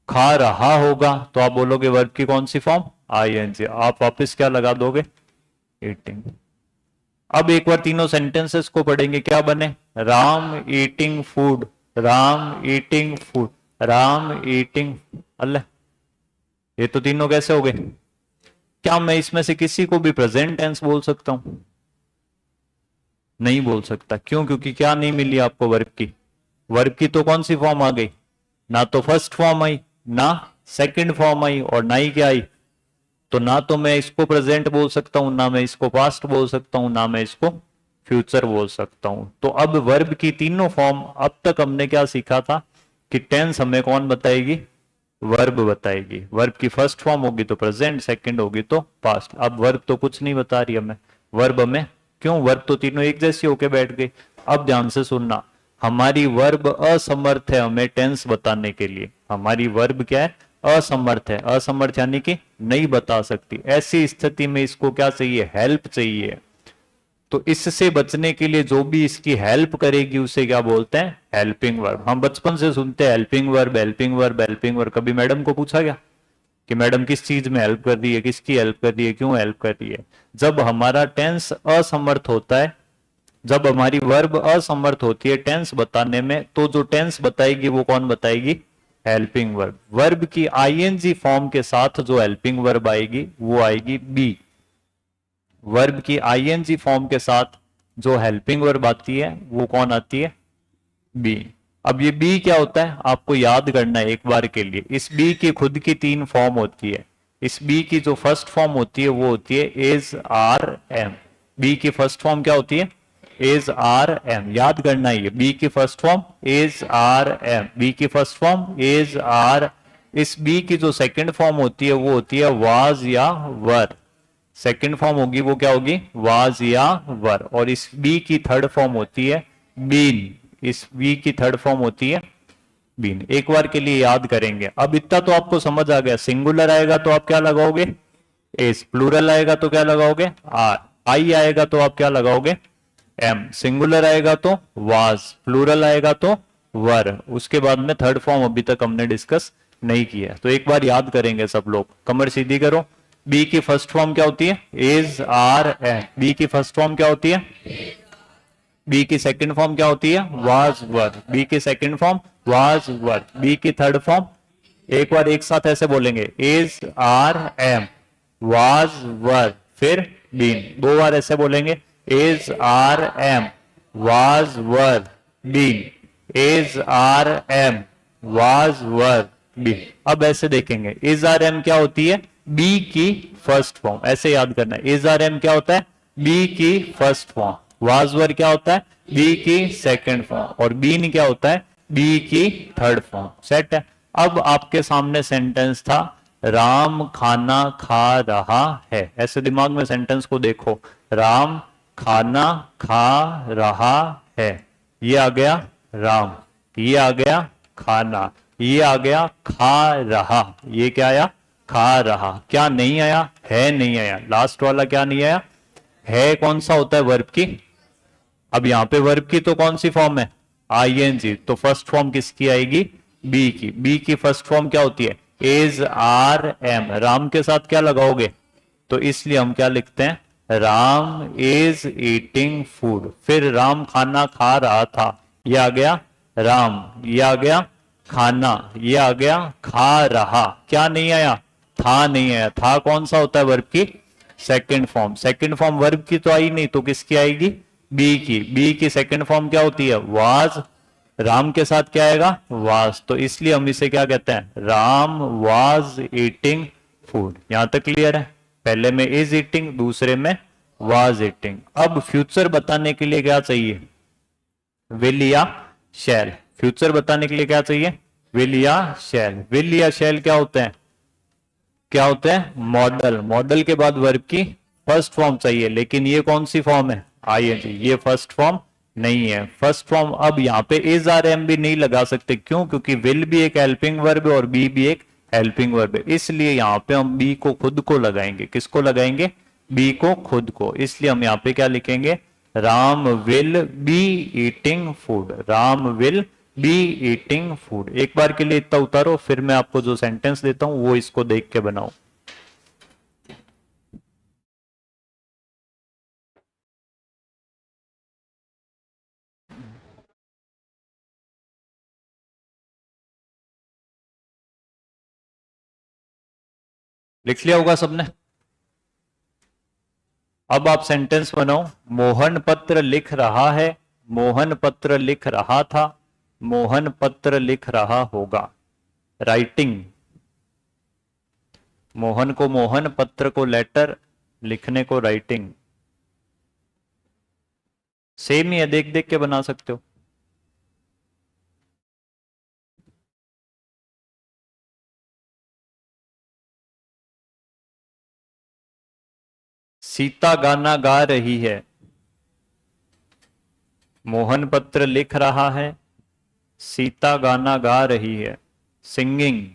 खा रहा होगा तो आप बोलोगे वर्ब की कौन सी फॉर्म, आईएनजी। आप वापस क्या लगा दोगे, ईटिंग। अब एक बार तीनों सेंटेंसेस को पढ़ेंगे, क्या बने, Ram eating food, Ram eating food, Ram eating. अल्लाह, ये तो तीनों कैसे हो गए। क्या मैं इसमें से किसी को भी प्रेजेंट टेंस बोल सकता हूं, नहीं बोल सकता। क्यों, क्योंकि क्या नहीं मिली आपको वर्ब की। वर्ब की तो कौन सी फॉर्म आ गई, ना तो फर्स्ट फॉर्म आई, ना सेकंड फॉर्म आई, और ना ही क्या आई। तो ना तो मैं इसको प्रेजेंट बोल सकता हूं, ना मैं इसको पास्ट बोल सकता हूं, ना मैं इसको फ्यूचर बोल सकता हूं। तो अब वर्ब की तीनों फॉर्म, अब तक हमने क्या सीखा था कि टेंस हमें कौन बताएगी, वर्ब बताएगी। वर्ब की फर्स्ट फॉर्म होगी तो प्रेजेंट, सेकंड होगी तो पास्ट। अब वर्ब तो कुछ नहीं बता रही हमें, वर्ब हमें, क्यों, वर्ब तो तीनों एक जैसी होके बैठ गई। अब ध्यान से सुनना, हमारी वर्ब असमर्थ है हमें टेंस बताने के लिए। हमारी वर्ब क्या है? असमर्थ है। असमर्थ यानी कि नहीं बता सकती। ऐसी स्थिति में इसको क्या चाहिए? हेल्प चाहिए। तो इससे बचने के लिए जो भी इसकी हेल्प करेगी उसे क्या बोलते हैं? Helping verb. हम बचपन से सुनते हैं helping verb, helping verb, helping verb. कभी मैडम को पूछा गया कि मैडम किस चीज में हेल्प कर रही है, किसकी हेल्प कर रही है, क्यों हेल्प कर रही है? जब हमारा टेंस असमर्थ होता है, जब हमारी वर्ब असमर्थ होती है टेंस बताने में, तो जो टेंस बताएगी वो कौन बताएगी? Helping verb. वर्ब की आईएनजी फॉर्म के साथ जो हेल्पिंग वर्ब आएगी वो आएगी बी। वर्ब की आईएनजी फॉर्म के साथ जो हेल्पिंग वर्ब आती है वो कौन आती है? बी। अब ये बी क्या होता है आपको याद करना है एक बार के लिए। इस बी की खुद की तीन फॉर्म होती है। इस बी की जो फर्स्ट फॉर्म होती है वो होती है इज आर एम। बी की फर्स्ट फॉर्म क्या होती है? Is are am. याद करना है ये बी की first form is are am. Be की फर्स्ट फॉर्म इज आर। इस बी की जो सेकंड फॉर्म होती है वो होती है वाज या वर। सेकंड फॉर्म होगी वो क्या होगी? वाज या वर। और इस बी की थर्ड फॉर्म होती है बीन। इस बी की थर्ड फॉर्म होती है बीन। एक बार के लिए याद करेंगे। अब इतना तो आपको समझ आ गया। सिंगुलर आएगा तो आप क्या लगाओगे? एस। प्लूरल आएगा तो क्या लगाओगे? आर। आई आएगा तो आप क्या लगाओगे? एम। सिंगुलर आएगा तो वाज, प्लूरल आएगा तो वर। उसके बाद में थर्ड फॉर्म अभी तक हमने डिस्कस नहीं किया, तो एक बार याद करेंगे सब लोग। कमर सीधी करो। बी की फर्स्ट फॉर्म क्या होती है? Is are am. बी की फर्स्ट फॉर्म क्या होती है? बी की सेकंड फॉर्म क्या होती है? Was were. बी की second form was were. Be की थर्ड फॉर्म, एक बार एक साथ ऐसे बोलेंगे, is are am, was were, फिर बीन। दो बार ऐसे बोलेंगे, is are am, was were, been. Is are am, was were, been. अब ऐसे देखेंगे, इज आर एम क्या होती है? बी की फर्स्ट फॉर्म। ऐसे याद करना है, इज आर एम क्या होता है? बी की फर्स्ट फॉर्म। वाजवर क्या होता है? बी की सेकंड फॉर्म। और बीन क्या होता है? बी की थर्ड फॉर्म। सेट है। अब आपके सामने सेंटेंस था, राम खाना खा रहा है। ऐसे दिमाग में सेंटेंस को देखो, राम खाना खा रहा है। ये आ गया राम, ये आ गया खाना, ये आ गया खा रहा। ये क्या आया? खा रहा। क्या नहीं आया? है नहीं आया। लास्ट वाला क्या नहीं आया? है कौन सा होता है वर्ब की? अब यहां पे वर्ब की तो कौन सी फॉर्म है? आईएनजी। तो फर्स्ट फॉर्म किसकी आएगी? बी की। बी की फर्स्ट फॉर्म क्या होती है? Is are M. राम के साथ क्या लगाओगे? तो इसलिए हम क्या लिखते हैं? Ram is eating food. फिर राम खाना खा रहा था, ये आ गया राम, ये आ गया खाना, ये आ गया खा रहा। क्या नहीं आया? था नहीं आया। था कौन सा होता है वर्ब की? Second form. Second form verb की तो आई नहीं, तो किसकी आएगी? बी की। बी की सेकंड फॉर्म क्या होती है? वाज। राम के साथ क्या आएगा? वाज। तो इसलिए हम इसे क्या कहते हैं? Ram was eating food. यहां तक क्लियर है? पहले में इज ईटिंग, दूसरे में वाज ईटिंग। अब फ्यूचर बताने के लिए क्या चाहिए? विल या शैल। फ्यूचर बताने के लिए क्या चाहिए? विल या शैल। विल या शैल क्या होते हैं? क्या होते हैं? मॉडल। मॉडल के बाद वर्ब की फर्स्ट फॉर्म चाहिए, लेकिन ये कौन सी फॉर्म है? आईएनजी। ये फर्स्ट फॉर्म नहीं है। फर्स्ट फॉर्म अब यहां पे इज आर एम भी नहीं लगा सकते। क्यों? क्योंकि विल भी एक हेल्पिंग वर्ब है और बी भी एक हेल्पिंग वर्ब है। इसलिए यहां पे हम बी को खुद को लगाएंगे। किसको लगाएंगे? बी को खुद को। इसलिए हम यहां पे क्या लिखेंगे? Ram will be eating food. Ram will be eating food. एक बार के लिए इतना उतारो, फिर मैं आपको जो सेंटेंस देता हूं वो इसको देख के बनाओ। लिख लिया होगा सबने? अब आप सेंटेंस बनाओ। मोहन पत्र लिख रहा है, मोहन पत्र लिख रहा था, मोहन पत्र लिख रहा होगा। राइटिंग। मोहन को मोहन, पत्र को लेटर, लिखने को राइटिंग। सेम ही है, देख देख के बना सकते हो। सीता गाना गा रही है। मोहन पत्र लिख रहा है, सीता गाना गा रही है, सिंगिंग।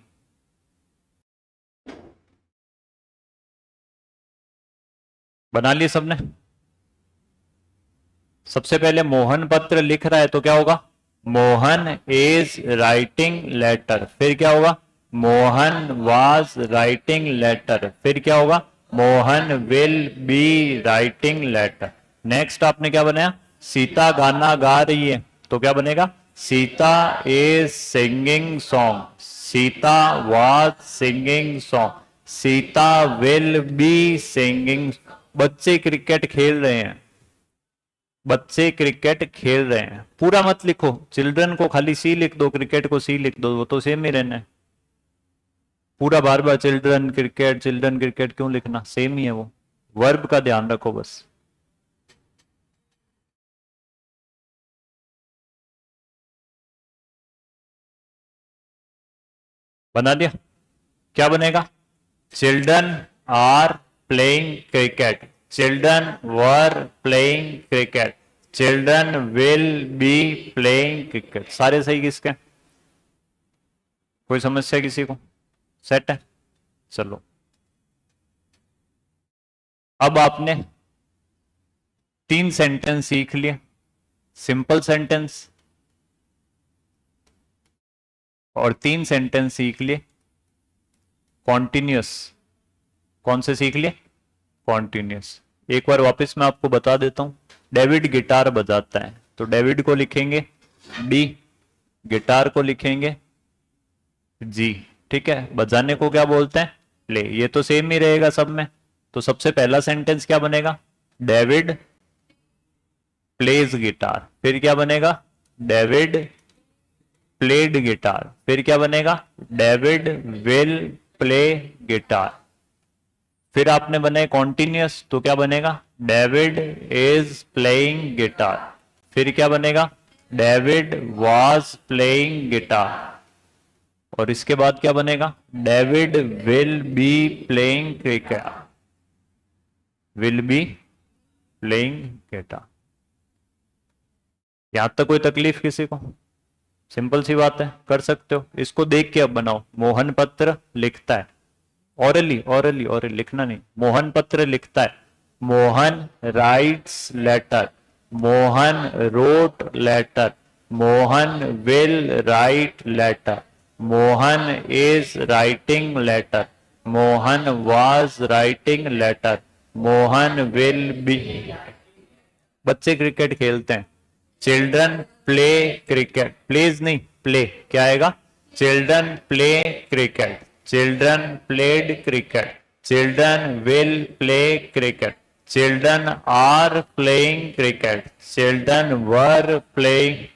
बना लिए सबने? सबसे पहले मोहन पत्र लिख रहा है तो क्या होगा? Mohan is writing letter. फिर क्या होगा? Mohan was writing letter. फिर क्या होगा? Mohan will be writing letter. Next आपने क्या बनाया? सीता गाना गा रही है तो क्या बनेगा? Sita is singing song. Sita was singing song. Sita will be singing. बच्चे क्रिकेट खेल रहे हैं। बच्चे क्रिकेट खेल रहे हैं। पूरा मत लिखो, चिल्ड्रन को खाली सी लिख दो, क्रिकेट को सी लिख दो, वो तो सेम ही रहना है। पूरा बार बार चिल्ड्रन क्रिकेट क्यों लिखना? सेम ही है वो। वर्ब का ध्यान रखो बस। बना दिया? क्या बनेगा? Children are playing cricket. Children were playing cricket. Children will be playing cricket. सारे सही किसके? कोई समस्या किसी को? सेट है? चलो, अब आपने 3 सेंटेंस सीख लिए। सिंपल सेंटेंस और 3 सेंटेंस सीख लिए कॉन्टिन्यूस। कौन से सीख लिए? कॉन्टिन्यूस। एक बार वापस मैं आपको बता देता हूं। डेविड गिटार बजाता है तो डेविड को लिखेंगे डी, गिटार को लिखेंगे जी। ठीक है, बजाने को क्या बोलते हैं? प्ले। ये तो सेम ही रहेगा सब में। तो सबसे पहला सेंटेंस क्या बनेगा? David plays guitar. फिर क्या बनेगा? David played guitar. फिर क्या बनेगा? David will play guitar. फिर आपने बनाए कॉन्टिन्यूस तो क्या बनेगा? David is playing guitar. फिर क्या बनेगा? David was playing guitar. और इसके बाद क्या बनेगा? David will be playing cricket. Will be playing guitar. यहां तक कोई तकलीफ किसी को? सिंपल सी बात है, कर सकते हो। इसको देख के अब बनाओ। मोहन पत्र लिखता है, ओरली ओरली ओरली लिखना नहीं। मोहन पत्र लिखता है, Mohan writes letter. Mohan wrote letter. Mohan will write letter. Mohan is writing letter. Mohan was writing letter. Mohan will be. बच्चे क्रिकेट खेलते हैं। Children play cricket. प्लेज नहीं, प्ले। क्या आएगा? Children play cricket. Children played cricket. Children will play cricket. Children are playing cricket. Children were playing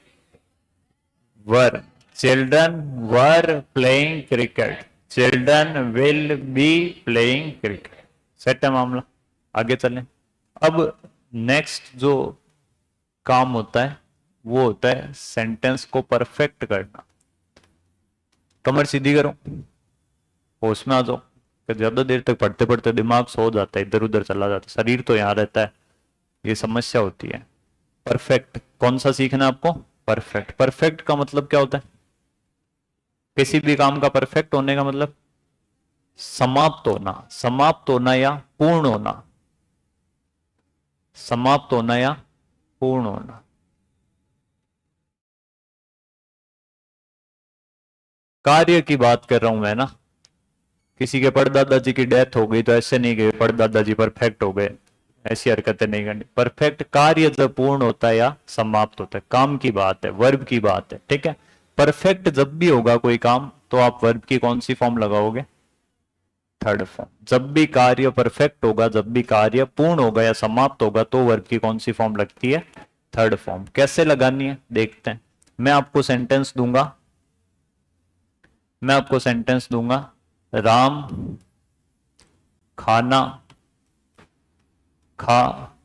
were. Children were playing cricket. Children will be playing cricket. Set है मामला? आगे चलें। अब next जो काम होता है वो होता है सेंटेंस को परफेक्ट करना। कमर सीधी करो, होश में आ जाओ। ज्यादा देर तक पढ़ते पढ़ते दिमाग सो जाता है, इधर उधर चला जाता है, शरीर तो यहाँ रहता है, ये समस्या होती है। परफेक्ट कौन सा सीखना है आपको? परफेक्ट। परफेक्ट का मतलब क्या होता है? किसी भी काम का परफेक्ट होने का मतलब समाप्त होना। समाप्त होना या पूर्ण होना। समाप्त होना या पूर्ण होना। कार्य की बात कर रहा हूं मैं ना। किसी के परदादा जी की डेथ हो गई तो ऐसे नहीं कि परदादा जी परफेक्ट हो गए, ऐसी हरकतें नहीं करनी। परफेक्ट कार्य जब पूर्ण होता है या समाप्त होता है, काम की बात है, वर्ब की बात है। ठीक है, परफेक्ट जब भी होगा कोई काम तो आप वर्ब की कौन सी फॉर्म लगाओगे? Third form. जब भी कार्य परफेक्ट होगा, जब भी कार्य पूर्ण होगा या समाप्त होगा तो वर्ब की कौन सी फॉर्म लगती है? Third form. कैसे लगानी है देखते हैं। मैं आपको सेंटेंस दूंगा, मैं आपको सेंटेंस दूंगा, राम खाना खा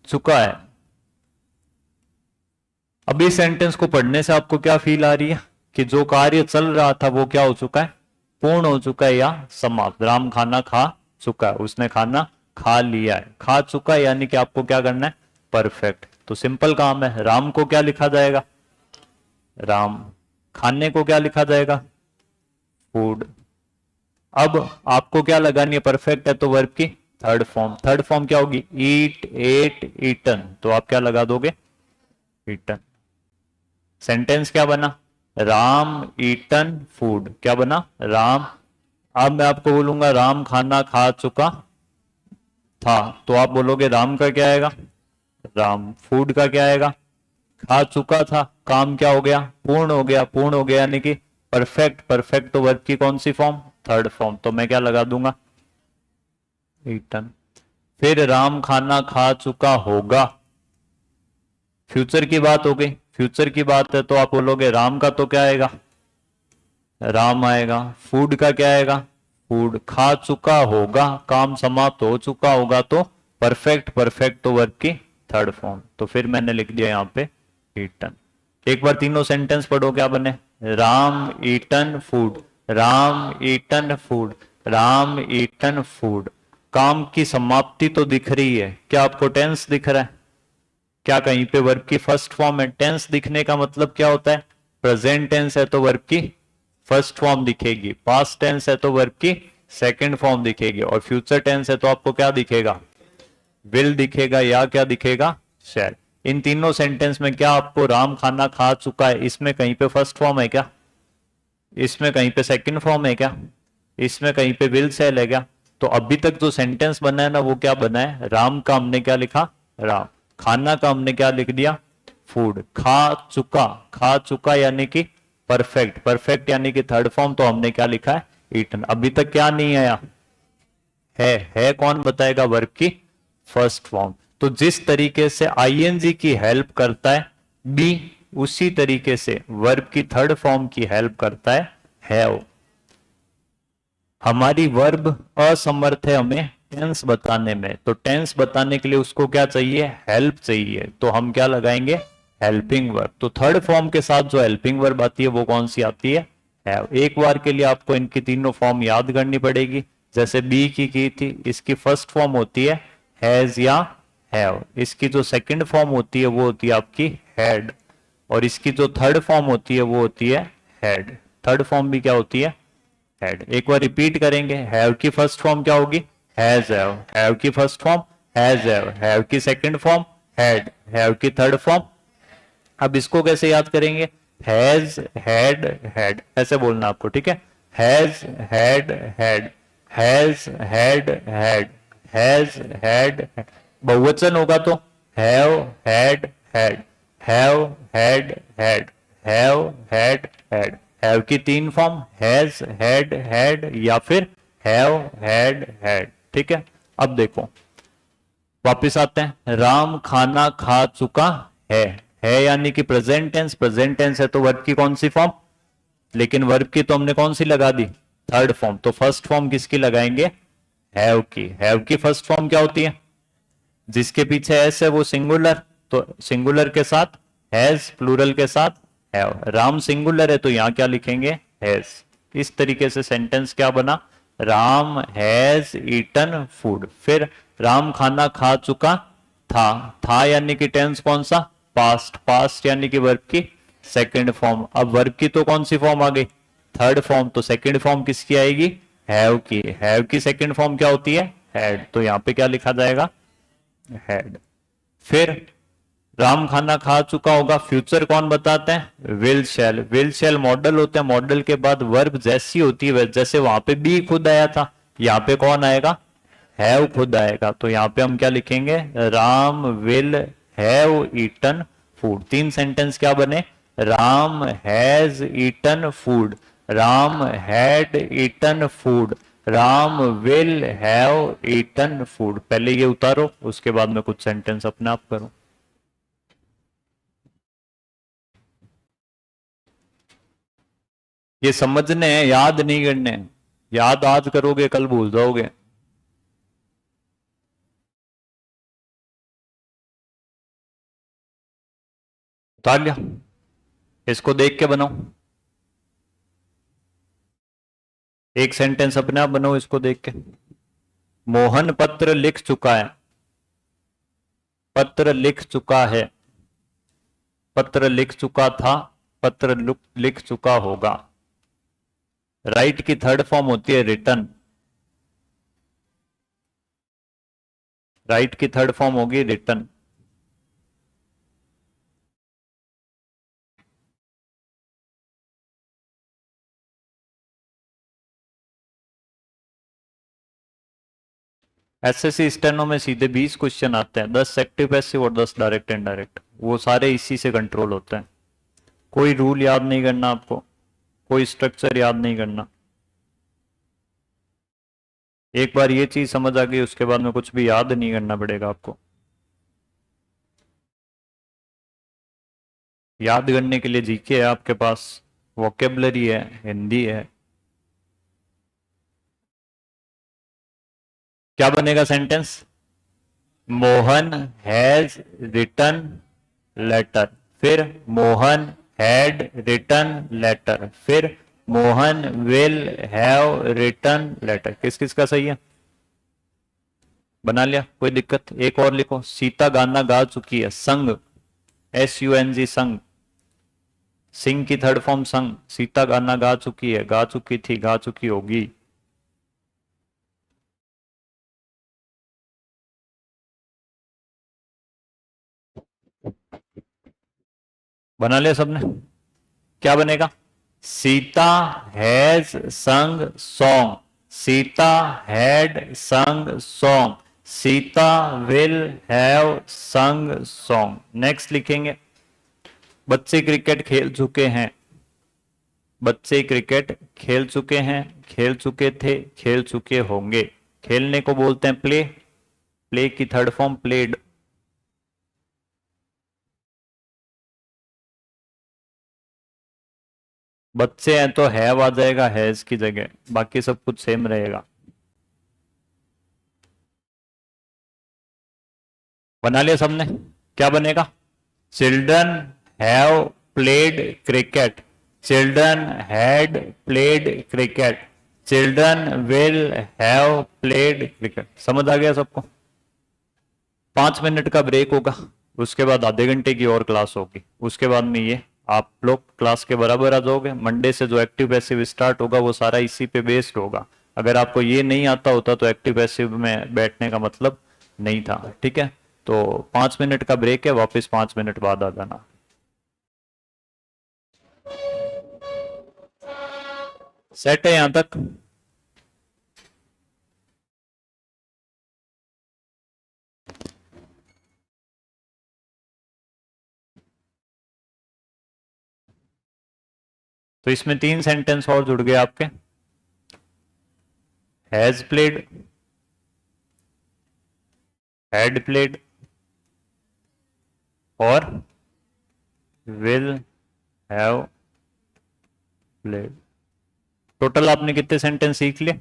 चुका है। अब इस सेंटेंस को पढ़ने से आपको क्या फील आ रही है कि जो कार्य चल रहा था वो क्या हो चुका है? पूर्ण हो चुका है या समाप्त। राम खाना खा चुका है, उसने खाना खा लिया है। खा चुका है यानी कि आपको क्या करना है? परफेक्ट। तो सिंपल काम है, राम को क्या लिखा जाएगा, राम। खाने को क्या लिखा जाएगा, फूड। अब आपको क्या लगानी है, परफेक्ट है तो वर्ब की थर्ड फॉर्म। थर्ड फॉर्म क्या होगी, ईट, एट, ईटन, तो आप क्या लगा दोगे, ईटन। सेंटेंस क्या बना, राम ईटन फूड, क्या बना, राम। अब मैं आपको बोलूंगा राम खाना खा चुका था, तो आप बोलोगे राम का क्या आएगा, राम। फूड का क्या आएगा, खा चुका था, काम क्या हो गया, पूर्ण हो गया। पूर्ण हो गया यानी कि परफेक्ट। परफेक्ट तो वर्ब की कौन सी फॉर्म, थर्ड फॉर्म, तो मैं क्या लगा दूंगा, ईटन। फिर राम खाना खा चुका होगा, फ्यूचर की बात हो गई। फ्यूचर की बात है तो आप बोलोगे राम का तो क्या आएगा, राम आएगा। फूड का क्या आएगा, फूड। खा चुका होगा, काम समाप्त हो चुका होगा, तो परफेक्ट। परफेक्ट तो वर्ब की थर्ड फॉर्म, तो फिर मैंने लिख दिया यहां पे ईटन। एक बार तीनों सेंटेंस पढ़ो क्या बने, Ram eaten food, Ram eaten food, Ram eaten food. काम की समाप्ति तो दिख रही है, क्या आपको टेंस दिख रहा है, क्या कहीं पे वर्ब की फर्स्ट फॉर्म है। टेंस दिखने का मतलब क्या होता है, प्रेजेंट टेंस है तो वर्ब की फर्स्ट फॉर्म दिखेगी, पास्ट टेंस है तो वर्ब की सेकंड फॉर्म दिखेगी, और फ्यूचर टेंस है तो आपको क्या दिखेगा, विल दिखेगा या क्या दिखेगा, शैल। इन तीनों सेंटेंस में क्या आपको राम खाना खा चुका है, इसमें कहीं पे फर्स्ट फॉर्म है क्या, इसमें कहीं पे सेकंड फॉर्म है क्या, इसमें कहीं पे विल शैल है क्या। तो अभी तक जो सेंटेंस बना है ना वो क्या बना है, राम का हमने क्या लिखा, राम। खाना का हमने क्या लिख दिया, फूड। खा चुका, खा चुका यानी कि परफेक्ट। परफेक्ट यानी कि थर्ड फॉर्म, तो हमने क्या लिखा है, ईटन। अभी तक क्या नहीं आया, है कौन बताएगा, वर्ब की फर्स्ट फॉर्म। तो जिस तरीके से आईएनजी की हेल्प करता है बी, उसी तरीके से वर्ब की थर्ड फॉर्म की हेल्प करता है हैव। हमारी वर्ब असमर्थ है हमें टेंस बताने में, तो टेंस बताने के लिए उसको क्या चाहिए, हेल्प चाहिए, तो हम क्या लगाएंगे, हेल्पिंग वर्ब। तो थर्ड फॉर्म के साथ जो हेल्पिंग वर्ब आती है वो कौन सी आती है, हैव। एक बार के लिए आपको इनकी तीनों फॉर्म याद करनी पड़ेगी। जैसे बी की थी, इसकी फर्स्ट फॉर्म होती है हैज या हैव, इसकी जो सेकंड फॉर्म होती है वो होती है आपकी हैड, और इसकी जो थर्ड फॉर्म होती है वो होती है हैड। थर्ड फॉर्म भी क्या होती है, हैड। एक बार रिपीट करेंगे, हैव की फर्स्ट फॉर्म क्या होगी, हैज हैव। हैव की first form has have, have की सेकंड फॉर्म हैड, हैव की थर्ड फॉर्म। अब इसको कैसे याद करेंगे, हैज हैड हैड, ऐसे बोलना आपको, ठीक है। Has had had, has had had, has had. बहुवचन होगा तो have had had, have had had, have had had. Have की तीन फॉर्म, हैज हैड हैड या फिर हैव हैड हैड, ठीक है। अब देखो वापिस आते हैं, राम खाना खा चुका है यानी कि प्रेजेंट टेंस। प्रेजेंट टेंस है तो वर्ब की कौन सी फॉर्म, लेकिन वर्ब की तो हमने कौन सी लगा दी, थर्ड फॉर्म। तो फर्स्ट फॉर्म किसकी लगाएंगे, हैव की। हैव की फर्स्ट फॉर्म क्या होती है, जिसके पीछे एस है वो सिंगुलर, तो सिंगुलर के साथ हैज, प्लूरल के साथ हैव। राम सिंगुलर है तो यहां क्या लिखेंगे, हैज। इस तरीके से सेंटेंस क्या बना, राम हैज ईटन फूड। फिर राम खाना खा चुका था यानी कि टेंस कौन सा, पास्ट। पास्ट यानी कि वर्ब की सेकंड फॉर्म। अब वर्ब की तो कौन सी फॉर्म आ गई, थर्ड फॉर्म, तो सेकंड फॉर्म किसकी आएगी, हैव की। हैव की सेकंड फॉर्म क्या होती है, हैड, तो यहां पे क्या लिखा जाएगा, हैड। फिर राम खाना खा चुका होगा, फ्यूचर कौन बताते हैं, will shell. Will shell model होते हैं, मॉडल के बाद वर्ब जैसी होती है, जैसे वहां पे बी खुद आया था, यहाँ पे कौन आएगा, हैव खुद आएगा। तो यहाँ पे हम क्या लिखेंगे, Ram will have eaten food. तीन सेंटेंस क्या बने, Ram has eaten food, Ram had eaten food, Ram will have eaten food. पहले ये उतारो, उसके बाद में कुछ सेंटेंस अपने आप करो। ये समझने हैं, याद नहीं करने हैं। याद आज करोगे कल भूल जाओगे। उतार लिया, इसको देख के बनाओ, एक सेंटेंस अपने आप बनाओ इसको देख के। मोहन पत्र लिख चुका है, पत्र लिख चुका है, पत्र लिख चुका था, पत्र लिख चुका होगा। राइट की थर्ड फॉर्म होती है रिटन, राइट की थर्ड फॉर्म होगी रिटन। एसएससी स्टेनो में सीधे 20 क्वेश्चन आते हैं, 10 एक्टिव पैसिव और 10 डायरेक्ट इनडायरेक्ट, वो सारे इसी से कंट्रोल होते हैं। कोई रूल याद नहीं करना आपको, कोई स्ट्रक्चर याद नहीं करना। एक बार ये चीज समझ आ गई उसके बाद में कुछ भी याद नहीं करना पड़ेगा आपको। याद करने के लिए जीके है आपके पास, वोकेबलरी है, हिंदी है। क्या बनेगा sentence? Mohan has written letter, फिर मोहन हैड रिटन लेटर, फिर Mohan will have written letter. किस किस का सही है? बना लिया, कोई दिक्कत? एक और लिखो, सीता गाना गा चुकी है, संग, SUNG संग, सिंग की थर्ड फॉर्म संग। सीता गाना गा चुकी है, गा चुकी थी, गा चुकी होगी। बना लिया सबने? क्या बनेगा? Sita has sung song, Sita had sung song, Sita will have sung song. Next लिखेंगे, बच्चे क्रिकेट खेल चुके हैं, बच्चे क्रिकेट खेल चुके हैं, खेल चुके थे, खेल चुके होंगे। खेलने को बोलते हैं प्ले, प्ले की थर्ड फॉर्म प्लेड। बच्चे हैं तो हैव आ जाएगा हैज की जगह, बाकी सब कुछ सेम रहेगा। बना लिया सबने? क्या बनेगा? Children have played cricket, children had played cricket, children will have played cricket. समझ आ गया सबको? 5 मिनट का ब्रेक होगा, उसके बाद आधे घंटे की और क्लास होगी। उसके बाद में ये आप लोग क्लास के बराबर आ जाओगे। मंडे से जो एक्टिव पैसिव स्टार्ट होगा वो सारा इसी पे बेस्ड होगा। अगर आपको ये नहीं आता होता तो एक्टिव पैसिव में बैठने का मतलब नहीं था, ठीक है? तो 5 मिनट का ब्रेक है, वापस 5 मिनट बाद आ जाना। सेट है यहां तक? तो इसमें 3 सेंटेंस और जुड़ गए आपके, हैज प्लेड, हैड प्लेड और विल हैव प्लेड। टोटल आपने कितने सेंटेंस सीख लिए?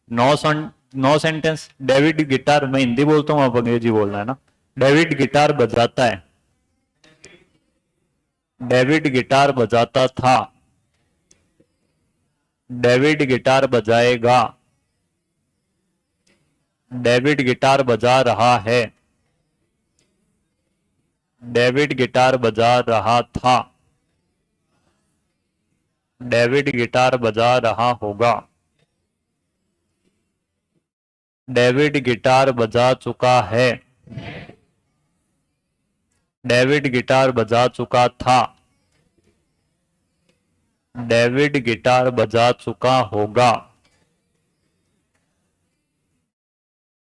9 सेंटेंस। डेविड गिटार, मैं हिंदी बोलता हूँ आप अंग्रेजी बोलना है ना। डेविड गिटार बजाता है, डेविड गिटार बजाता था, डेविड गिटार बजाएगा, डेविड गिटार बजा रहा है, डेविड गिटार बजा रहा था, डेविड गिटार बजा रहा होगा, डेविड गिटार बजा चुका है, डेविड गिटार बजा चुका था, डेविड गिटार बजा चुका होगा।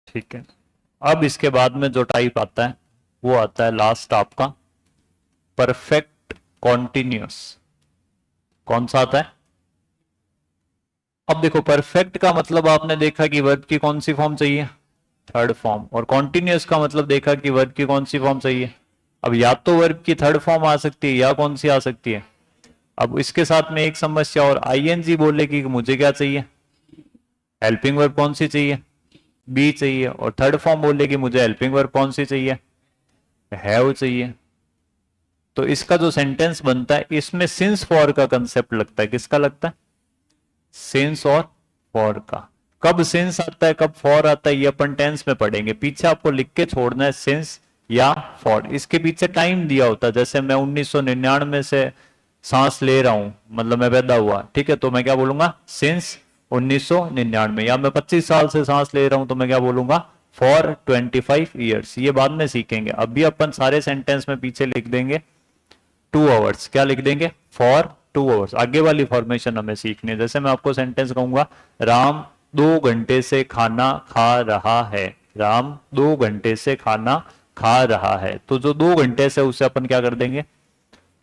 ठीक है, अब इसके बाद में जो टाइप आता है वो आता है लास्ट आपका परफेक्ट कॉन्टिन्यूअस। कौन सा आता है? अब देखो, परफेक्ट का मतलब आपने देखा कि वर्ब की कौन सी फॉर्म चाहिए, थर्ड फॉर्म, और कॉन्टिन्यूअस का मतलब देखा कि वर्ब की कौन सी फॉर्म चाहिए। अब या तो वर्ब की थर्ड फॉर्म आ सकती है या कौन सी आ सकती है। अब इसके साथ में एक समस्या और, आईएनजी बोलेगी कि मुझे क्या चाहिए, हेल्पिंग वर्ब कौन सी चाहिए, बी चाहिए, और थर्ड फॉर्म बोलेगी मुझे हेल्पिंग वर्ब कौन सी चाहिए, हैव चाहिए। तो इसका जो सेंटेंस बनता है इसमें सिंस फॉर का कंसेप्ट लगता है। किसका लगता है? सिंस और फॉर का। कब सिंस आता है कब फॉर आता है ये अपन टेंस में पढ़ेंगे, पीछे आपको लिख के छोड़ना है सिंस या फॉर, इसके पीछे टाइम दिया होता है। जैसे मैं 1999 से सांस ले रहा हूं, मतलब मैं पैदा हुआ, ठीक है, तो मैं क्या बोलूंगा, सिंस 1999। या मैं 25 साल से सांस ले रहा हूं, तो मैं क्या बोलूंगा, फॉर 25 ईयर्स। ये बाद में सीखेंगे, अभी अपन सारे सेंटेंस में पीछे लिख देंगे 2 आवर्स। क्या लिख देंगे, फॉर 2 आवर्स। आगे वाली फॉर्मेशन हमें सीखनी है। जैसे मैं आपको सेंटेंस कहूंगा, राम 2 घंटे से खाना खा रहा है। राम 2 घंटे से खाना खा रहा है, तो जो 2 घंटे से उसे अपन क्या कर देंगे,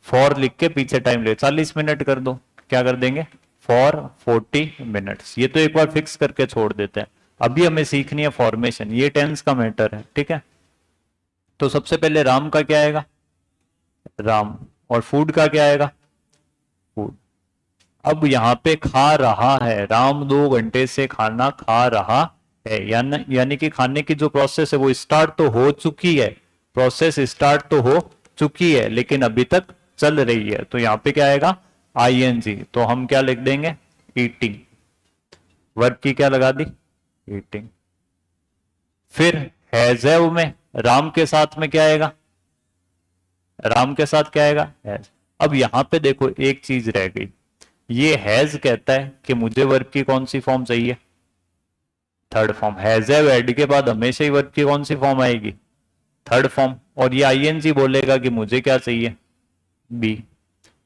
फॉर लिख के पीछे टाइम ले 40 मिनट कर दो, क्या कर देंगे, फॉर 40 मिनट्स। ये तो एक बार फिक्स करके छोड़ देते हैं। अभी हमें सीखनी है फॉर्मेशन, ये टेंस का मैटर है, ठीक है। तो सबसे पहले राम का क्या आएगा, राम, और फूड का क्या आएगा, फूड। अब यहाँ पे खा रहा है, राम 2 घंटे से खाना खा रहा है, यानी कि खाने की जो प्रोसेस है वो स्टार्ट तो हो चुकी है, प्रोसेस स्टार्ट तो हो चुकी है, लेकिन अभी तक चल रही है। तो यहाँ पे क्या आएगा, आईएनजी। तो हम क्या लिख देंगे, ईटिंग। वर्ब की क्या लगा दी, ईटिंग। फिर हैजव में राम के साथ में क्या आएगा, राम के साथ क्या आएगा, हैज। अब यहां पे देखो एक चीज रह गई, ये हैज कहता है कि मुझे वर्ब की कौन सी फॉर्म चाहिए, third form. Has have ed के बाद हमेशा ही वर्ब की कौन सी फॉर्म आएगी, थर्ड फॉर्म। और ये आईएनजी बोलेगा कि मुझे क्या चाहिए, बी।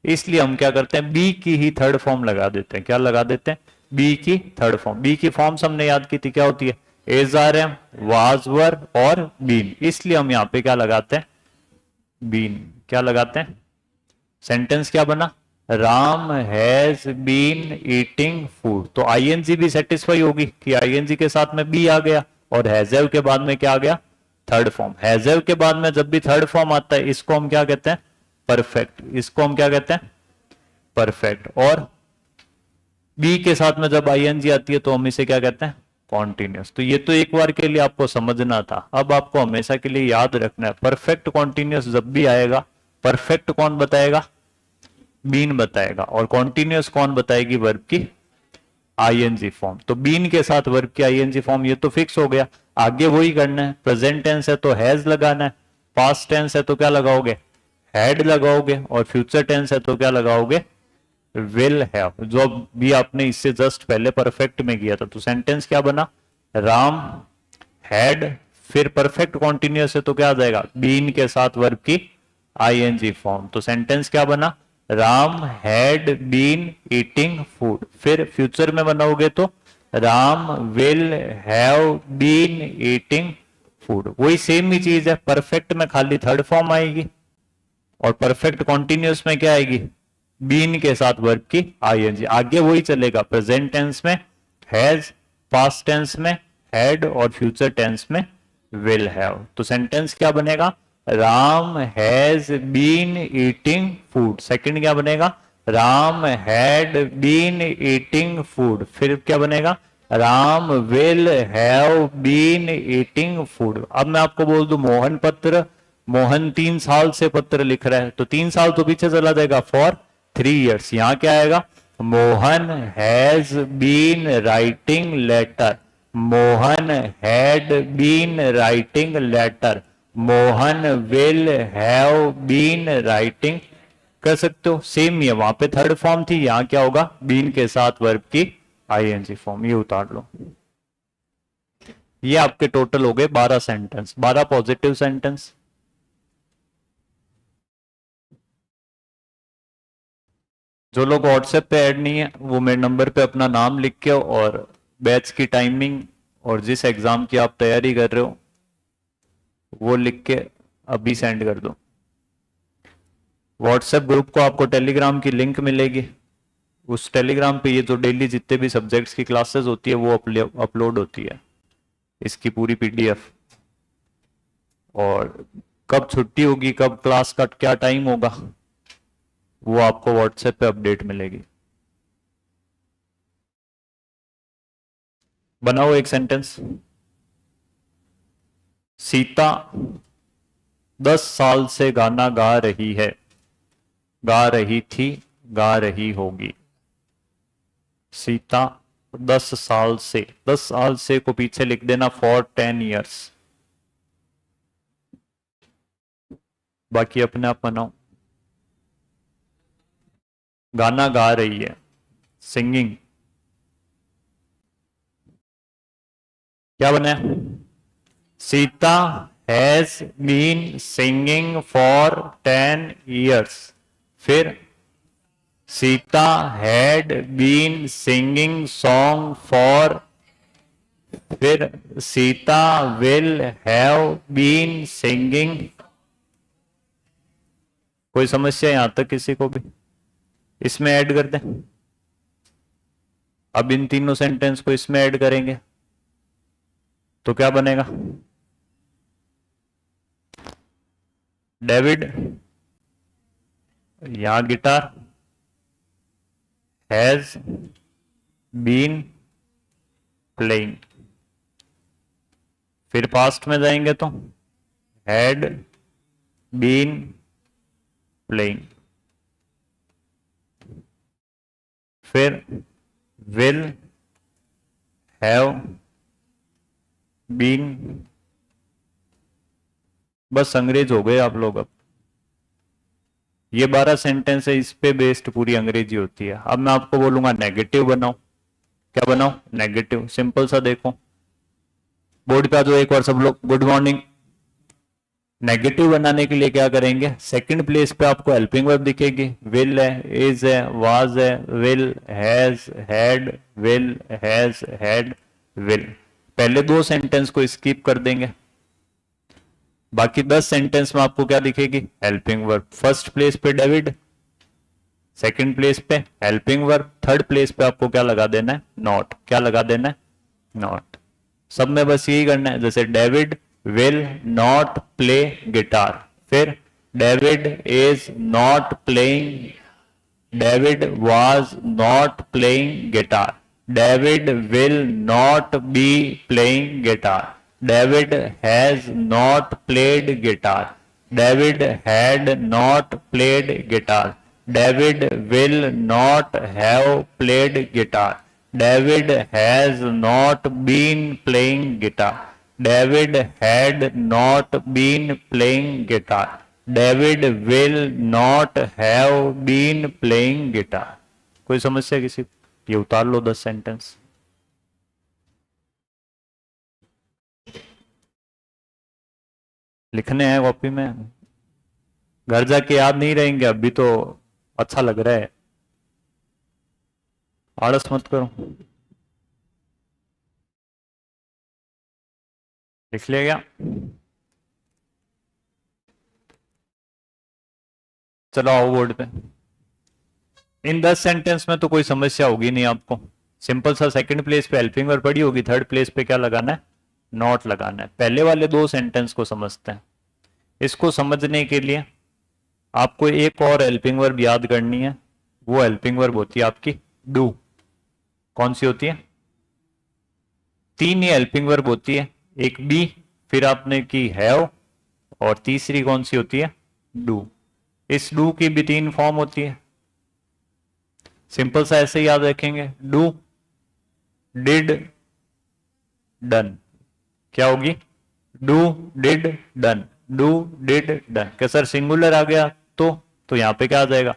इसलिए हम क्या करते हैं, बी की ही थर्ड फॉर्म लगा देते हैं। क्या लगा देते हैं, बी की थर्ड फॉर्म। बी की फॉर्म्स हमने याद की थी, क्या होती है, is are am, was were और बीन। इसलिए हम यहाँ पे क्या लगाते हैं, बीन। क्या लगाते हैं, सेंटेंस क्या बना, Ram has been eating food. तो आईएनजी भी सेटिस्फाई होगी कि आईएनजी के साथ में बी आ गया, और हैजव के बाद में क्या आ गया, थर्ड फॉर्म। हैजव के बाद में जब भी थर्ड फॉर्म आता है, इसको हम क्या कहते हैं, परफेक्ट। इसको हम क्या कहते हैं, परफेक्ट। और बी के साथ में जब आईएनजी आती है तो हम इसे क्या कहते हैं, कॉन्टिन्यूस। तो ये तो एक बार के लिए आपको समझना था, अब आपको हमेशा के लिए याद रखना है, परफेक्ट कॉन्टिन्यूस जब भी आएगा, परफेक्ट कौन बताएगा, बीन बताएगा, और कॉन्टिन्यूस कौन बताएगी, वर्ब की आईएनजी फॉर्म। तो बीन के साथ वर्ब की आईएनजी फॉर्म, ये तो फिक्स हो गया। आगे वही करना है, प्रेजेंट टेंस है तो हैज लगाना है, पास्ट टेंस है तो क्या लगाओगे, हैड लगाओगे, और फ्यूचर टेंस है तो क्या लगाओगे, विल हैव, जो भी आपने इससे जस्ट पहले परफेक्ट में किया था। तो सेंटेंस क्या बना, राम हैड, फिर परफेक्ट कॉन्टिन्यूस है तो क्या आ जाएगा, बीन के साथ वर्ब की आईएनजी फॉर्म। तो सेंटेंस क्या बना, Ram had been eating food. फिर फ्यूचर में बनाओगे तो Ram will have been eating food. वही सेम ही चीज है, परफेक्ट में खाली थर्ड फॉर्म आएगी, और परफेक्ट कॉन्टिन्यूस में क्या आएगी, बीन के साथ वर्ब की आईएनजी। आगे वही चलेगा, प्रेजेंट टेंस में हैज, पास्ट टेंस में हैड, और फ्यूचर टेंस में विल हैव। तो सेंटेंस क्या बनेगा, Ram has been eating food. Second क्या बनेगा, Ram had been eating food. फिर क्या बनेगा, Ram will have been eating food. अब मैं आपको बोल दूं, मोहन पत्र, मोहन 3 साल से पत्र लिख रहा है, तो 3 साल तो पीछे चला जाएगा, फॉर 3 ईयर्स। यहां क्या आएगा, Mohan has been writing letter, Mohan had been writing letter, Mohan will have been writing. कर सकते हो, सेम ही है, वहां पे थर्ड फॉर्म थी, यहां क्या होगा, बीन के साथ वर्ब की आईएनजी फॉर्म। ये उतार लो। ये आपके टोटल हो गए 12 सेंटेंस, 12 पॉजिटिव सेंटेंस। जो लोग व्हाट्सएप पे ऐड नहीं है, वो मेरे नंबर पे अपना नाम लिख के और बैच की टाइमिंग और जिस एग्जाम की आप तैयारी कर रहे हो वो लिख के अभी सेंड कर दो। व्हाट्सएप ग्रुप को आपको टेलीग्राम की लिंक मिलेगी, उस टेलीग्राम पे ये जो डेली जितने भी सब्जेक्ट्स की क्लासेस होती है वो अपलोड होती है, इसकी पूरी पीडीएफ। और कब छुट्टी होगी, कब क्लास का क्या टाइम होगा, वो आपको व्हाट्सएप पे अपडेट मिलेगी। बनाओ एक सेंटेंस। सीता 10 साल से गाना गा रही है, गा रही थी, गा रही होगी। सीता 10 साल से, 10 साल से को पीछे लिख देना फॉर 10 ईयर्स। बाकी अपने आप बनाओ। गाना गा रही है, सिंगिंग। क्या बना? Sita has been singing for 10 years। फिर Sita had been singing song for. फिर Sita will have been singing. कोई समस्या यहां तक किसी को भी? इसमें ऐड कर दें। अब इन तीनों सेंटेंस को इसमें ऐड करेंगे तो क्या बनेगा? डेविड या गिटार हैज बीन प्लेइंग। फिर पास्ट में जाएंगे तो हैड बीन प्लेइंग। फिर विल हैव बीन। बस अंग्रेज हो गए आप लोग। अब ये 12 सेंटेंस है, इस पे बेस्ड पूरी अंग्रेजी होती है। अब मैं आपको बोलूंगा नेगेटिव बनाओ। क्या बनाओ? नेगेटिव। सिंपल सा देखो बोर्ड पे, जो एक बार सब लोग गुड मॉर्निंग। नेगेटिव बनाने के लिए क्या करेंगे? सेकंड प्लेस पे आपको हेल्पिंग वर्ब दिखेगी। विल है, इज है, वाज है, will, has, had, will, has, had, will. पहले 2 सेंटेंस को स्किप कर देंगे। बाकी 10 सेंटेंस में आपको क्या दिखेगी? Helping verb. फर्स्ट प्लेस पे डेविड, सेकंड प्लेस पे हेल्पिंग वर्ब, थर्ड प्लेस पे आपको क्या लगा देना है? नॉट। क्या लगा देना है? नॉट। सब में बस यही करना है। जैसे David will not play guitar. फिर David is not playing. David was not playing guitar. David will not be playing guitar. David has not played guitar. David had not played guitar. David will not have played guitar. David has not been playing guitar. David had not been playing guitar. David will not have been playing guitar. कोई समस्या किसी? ये उतार लो 10 sentence. लिखने हैं copy में, घर जाके याद नहीं रहेंगे। अभी तो अच्छा लग रहा है, आलस मत करो। लिख लिया क्या? चलो आओ बोर्ड पे। इन 10 सेंटेंस में तो कोई समस्या होगी नहीं आपको। सिंपल सा सेकंड प्लेस पे हेल्पिंग वर्ब पड़ी होगी, थर्ड प्लेस पे क्या लगाना है? नॉट लगाना है। पहले वाले 2 सेंटेंस को समझते हैं। इसको समझने के लिए आपको एक और हेल्पिंग वर्ब याद करनी है। वो हेल्पिंग वर्ब होती है आपकी डू। कौन सी होती है? 3 ही हेल्पिंग वर्ब होती है। एक बी, फिर आपने की हैव, और तीसरी कौन सी होती है? डू। इस डू की भी 3 फॉर्म होती है। सिंपल सा ऐसे ही याद रखेंगे। Do, did, done. क्या होगी? Do, did, done. Do, did, done. क्या सर सिंगुलर आ गया तो यहां पे क्या आ जाएगा?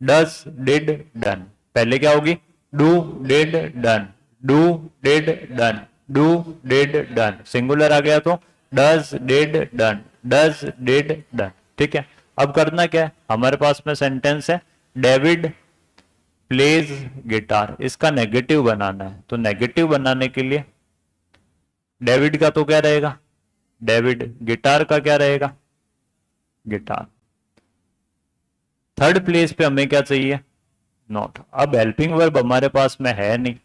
Does, did, done. पहले क्या होगी? Do, did, done. Do, did, done. Do, did, done. Singular आ गया तो does, did, done. Does, did, done. ठीक है। अब करना क्या है? हमारे पास में सेंटेंस है डेविड प्लेज गिटार। इसका नेगेटिव बनाना है। तो नेगेटिव बनाने के लिए डेविड का तो क्या रहेगा? डेविड। गिटार का क्या रहेगा? गिटार। थर्ड प्लेस पे हमें क्या चाहिए? नॉट। अब हेल्पिंग वर्ब हमारे पास में है नहीं।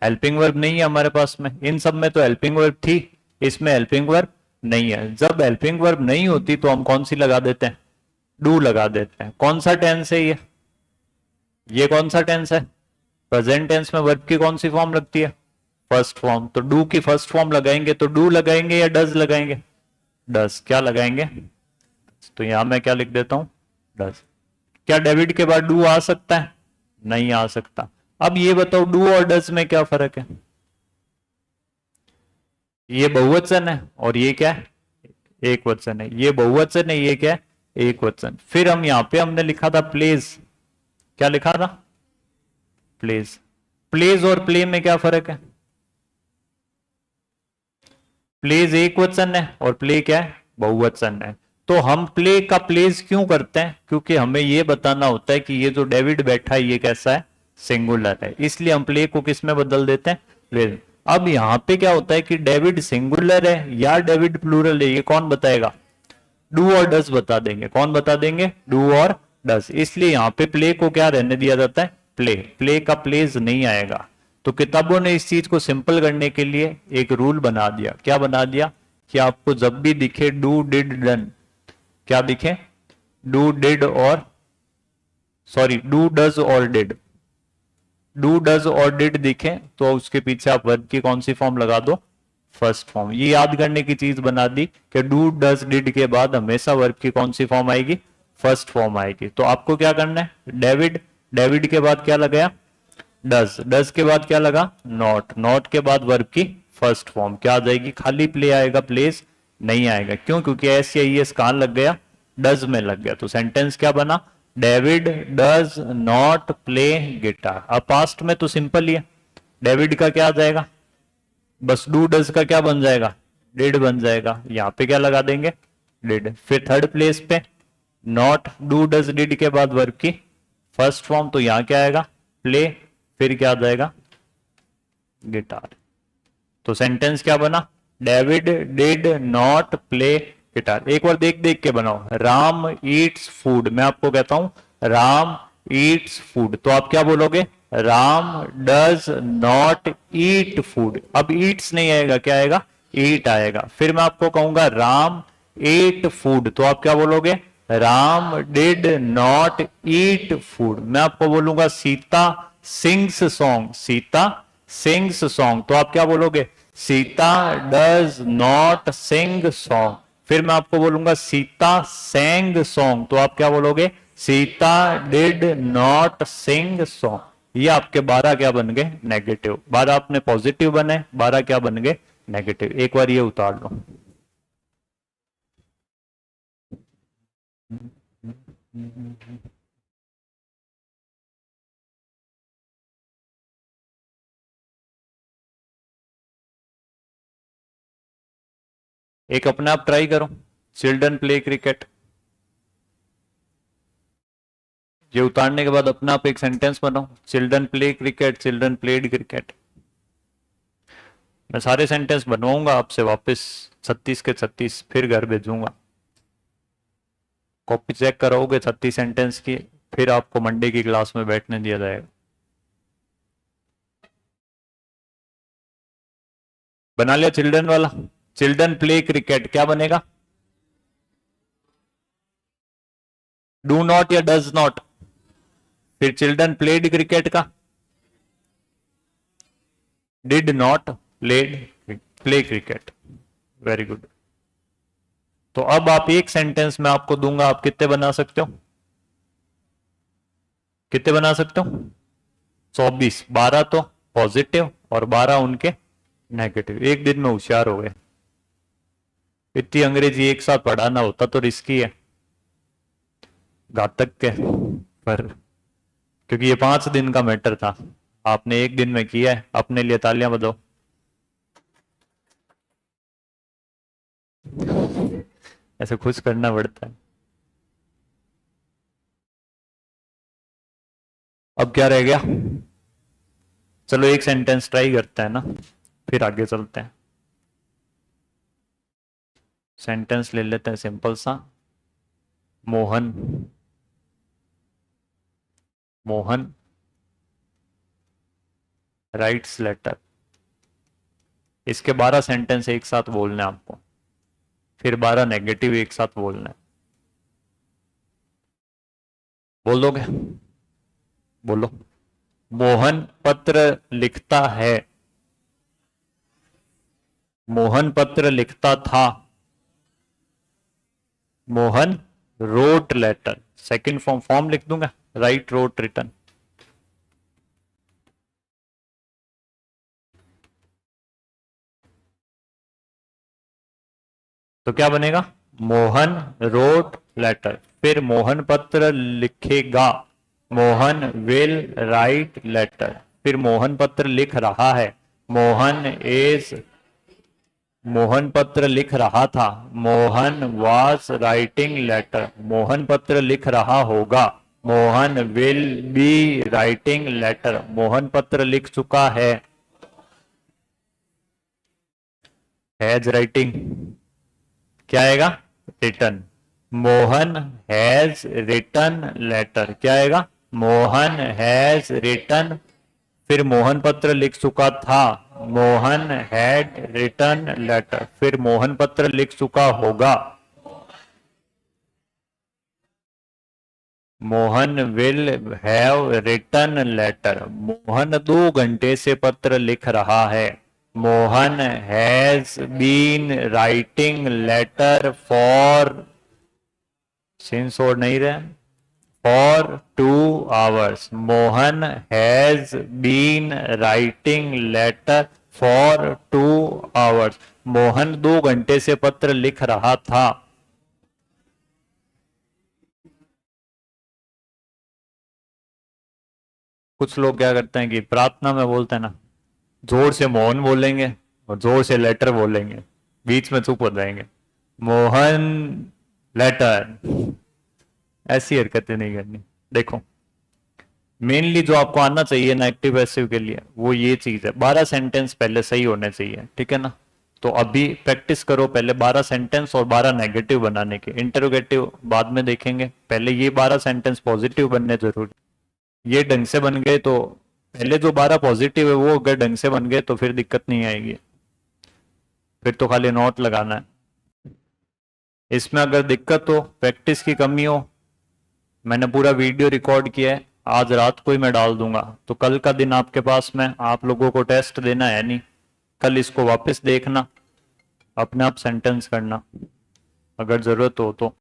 हेल्पिंग वर्ब नहीं है हमारे पास में। इन सब में तो हेल्पिंग वर्ब थी, इसमें हेल्पिंग वर्ब नहीं है। जब हेल्पिंग वर्ब नहीं होती तो हम कौन सी लगा देते हैं? डू लगा देते हैं। कौन सा टेंस है ये कौन सा टेंस है? प्रेजेंट टेंस में वर्ब की कौन सी फॉर्म लगती है? First form. तो डू की फर्स्ट फॉर्म लगाएंगे तो डू लगाएंगे या डज लगाएंगे? डज। क्या लगाएंगे? तो यहां मैं क्या लिख देता हूं? डज। क्या डेविड के बाद डू आ सकता है? नहीं आ सकता। अब ये बताओ डू और डज में क्या फर्क है? ये बहुवचन है और ये क्या है? एक वचन है, ये बहुवचन है, ये क्या है, एक वचन। फिर हम यहाँ पे हमने लिखा था प्लेज, क्या लिखा था, प्लेज। प्लेज और प्ले में क्या फर्क है, प्लेज एक वचन है और प्ले क्या है, बहुवचन है। तो हम प्ले का प्लेज क्यों करते हैं, क्योंकि हमें यह बताना होता है कि ये जो डेविड बैठा है ये कैसा है, सिंगुलर है, इसलिए हम प्ले को किस में बदल देते हैं, प्लेज। अब यहां पे क्या होता है कि डेविड सिंगुलर है या डेविड प्लूरल है, ये कौन बताएगा, डू और डस बता देंगे। कौन बता देंगे, डू और डस। इसलिए यहां पे प्ले को क्या रहने दिया जाता है, प्ले। प्ले का प्लेज नहीं आएगा। तो किताबों ने इस चीज को सिंपल करने के लिए एक रूल बना दिया। क्या बना दिया, कि आपको जब भी दिखे डू डिड डन, क्या दिखे, डू डिड और सॉरी डू डज और डिड, डू डज और डिड दिखे तो उसके पीछे आप वर्ब की कौन सी फॉर्म लगा दो, फर्स्ट फॉर्म। ये याद करने की चीज बना दी कि डू डज डिड के बाद हमेशा वर्ब की कौन सी फॉर्म आएगी, फर्स्ट फॉर्म आएगी। तो आपको क्या करना है, डेविड, डेविड के बाद क्या लगाया, डज, डज के बाद क्या लगा, नॉट, नॉट के बाद वर्ब की फर्स्ट फॉर्म क्या आ जाएगी, खाली प्ले आएगा, प्लेस नहीं आएगा। क्यों, क्योंकि एस या ई एस कहां लग गया, डज में लग गया। तो सेंटेंस क्या बना, David does not play guitar. अब पास्ट में तो सिंपल ही है, डेविड का क्या आ जाएगा, बस डू डज का क्या बन जाएगा, डिड बन जाएगा। यहां पे क्या लगा देंगे, डिड। फिर थर्ड प्लेस पे नॉट डू डज डिड के बाद वर्ब की फर्स्ट फॉर्म, तो यहां क्या आएगा, प्ले। फिर क्या आ जाएगा, गिटार। तो सेंटेंस क्या बना, David did not play guitar. एक बार देख देख के बनाओ, राम ईट्स फूड, मैं आपको कहता हूं राम ईट्स फूड, तो आप क्या बोलोगे, Ram does not eat food. अब ईट्स नहीं आएगा, क्या आएगा, ईट आएगा। फिर मैं आपको कहूंगा राम एट फूड, तो आप क्या बोलोगे, Ram did not eat food. मैं आपको बोलूंगा Sita sings song, Sita sings song, तो आप क्या बोलोगे, Sita does not sing song. फिर मैं आपको बोलूंगा सीता सेंग सॉन्ग, तो आप क्या बोलोगे, Sita did not sing song. ये आपके 12 क्या बन गए, नेगेटिव। 12 अपने पॉजिटिव बने, 12 क्या बन गए, नेगेटिव। एक बार ये उतार लो। एक अपने आप ट्राई करो, चिल्ड्रन प्ले क्रिकेट। ये उतारने के बाद अपने आप एक सेंटेंस बनाओ, children play cricket, children played cricket. मैं सारे सेंटेंस बनवाऊंगा आपसे वापस 36 के 36, फिर घर भेजूंगा। कॉपी चेक कराओगे 36 सेंटेंस की, फिर आपको मंडे की क्लास में बैठने दिया जाएगा। बना लिया चिल्ड्रन वाला, चिल्ड्रन प्ले क्रिकेट क्या बनेगा, डू नॉट या डज नॉट। फिर चिल्ड्रन प्लेड क्रिकेट का, did not played play cricket. Very good. तो अब आप एक सेंटेंस में आपको दूंगा, आप कितने बना सकते हो, कितने बना सकते हो, 24। 12 तो पॉजिटिव और 12 उनके नेगेटिव। एक दिन में होशियार हो गए। इतनी अंग्रेजी एक साथ पढ़ाना होता तो रिस्की है, घातक के, पर क्योंकि ये 5 दिन का मैटर था, आपने एक दिन में किया है, अपने लिए तालियां बजाओ। ऐसे खुश करना पड़ता है। अब क्या रह गया, चलो एक सेंटेंस ट्राई करते हैं ना, फिर आगे चलते हैं। सेंटेंस ले लेते हैं सिंपल सा, मोहन, मोहन राइट्स लेटर। इसके 12 सेंटेंस एक साथ बोलने हैं आपको, फिर 12 नेगेटिव एक साथ बोलने हैं। बोल दोगे, बोलो। मोहन पत्र लिखता है, मोहन पत्र लिखता था, Mohan wrote letter. Second form, form लिख दूंगा, राइट रोट रिटर्न। तो क्या बनेगा, मोहन रोट लेटर। फिर मोहन पत्र लिखेगा, मोहन विल राइट लेटर। फिर मोहन पत्र लिख रहा है, मोहन इज, मोहन पत्र लिख रहा था, Mohan was writing letter. Mohan पत्र लिख रहा होगा, Mohan will be writing letter. Mohan पत्र लिख चुका हैज राइटिंग, क्या आएगा, written. Mohan has written letter, क्या आएगा, मोहन हैज रिटन। फिर मोहन पत्र लिख चुका था, मोहन हैड रिटन लेटर। फिर मोहन पत्र लिख चुका होगा, Mohan will have written letter. Mohan 2 घंटे से पत्र लिख रहा है, Mohan has been writing letter for, since और नहीं रहे, for 2 hours। Mohan has been writing letter for 2 hours। Mohan 2 घंटे से पत्र लिख रहा था। कुछ लोग क्या करते हैं कि प्रार्थना में बोलते हैं ना, जोर से मोहन बोलेंगे और जोर से लेटर बोलेंगे, बीच में चुप हो जाएंगे, मोहन लेटर। ऐसी हरकतें नहीं करनी। देखो मेनली जो आपको आना चाहिए ना एक्टिव पैसिव के लिए, वो ये चीज है, 12 सेंटेंस पहले सही होने चाहिए, ठीक है ना। तो अभी प्रैक्टिस करो पहले 12 सेंटेंस और 12 नेगेटिव बनाने के, इंटरोगेटिव बाद में देखेंगे, पहले ये 12 सेंटेंस पॉजिटिव बनने जरूरी। ये ढंग से बन गए तो, पहले जो 12 पॉजिटिव है वो अगर ढंग से बन गए तो फिर दिक्कत नहीं आएगी, फिर तो खाली नोट लगाना है। इसमें अगर दिक्कत हो, प्रैक्टिस की कमी हो, मैंने पूरा वीडियो रिकॉर्ड किया है, आज रात को ही मैं डाल दूंगा, तो कल का दिन आपके पास में, आप लोगों को टेस्ट देना है नहीं, कल इसको वापस देखना, अपने आप सेंटेंस करना अगर जरूरत हो तो।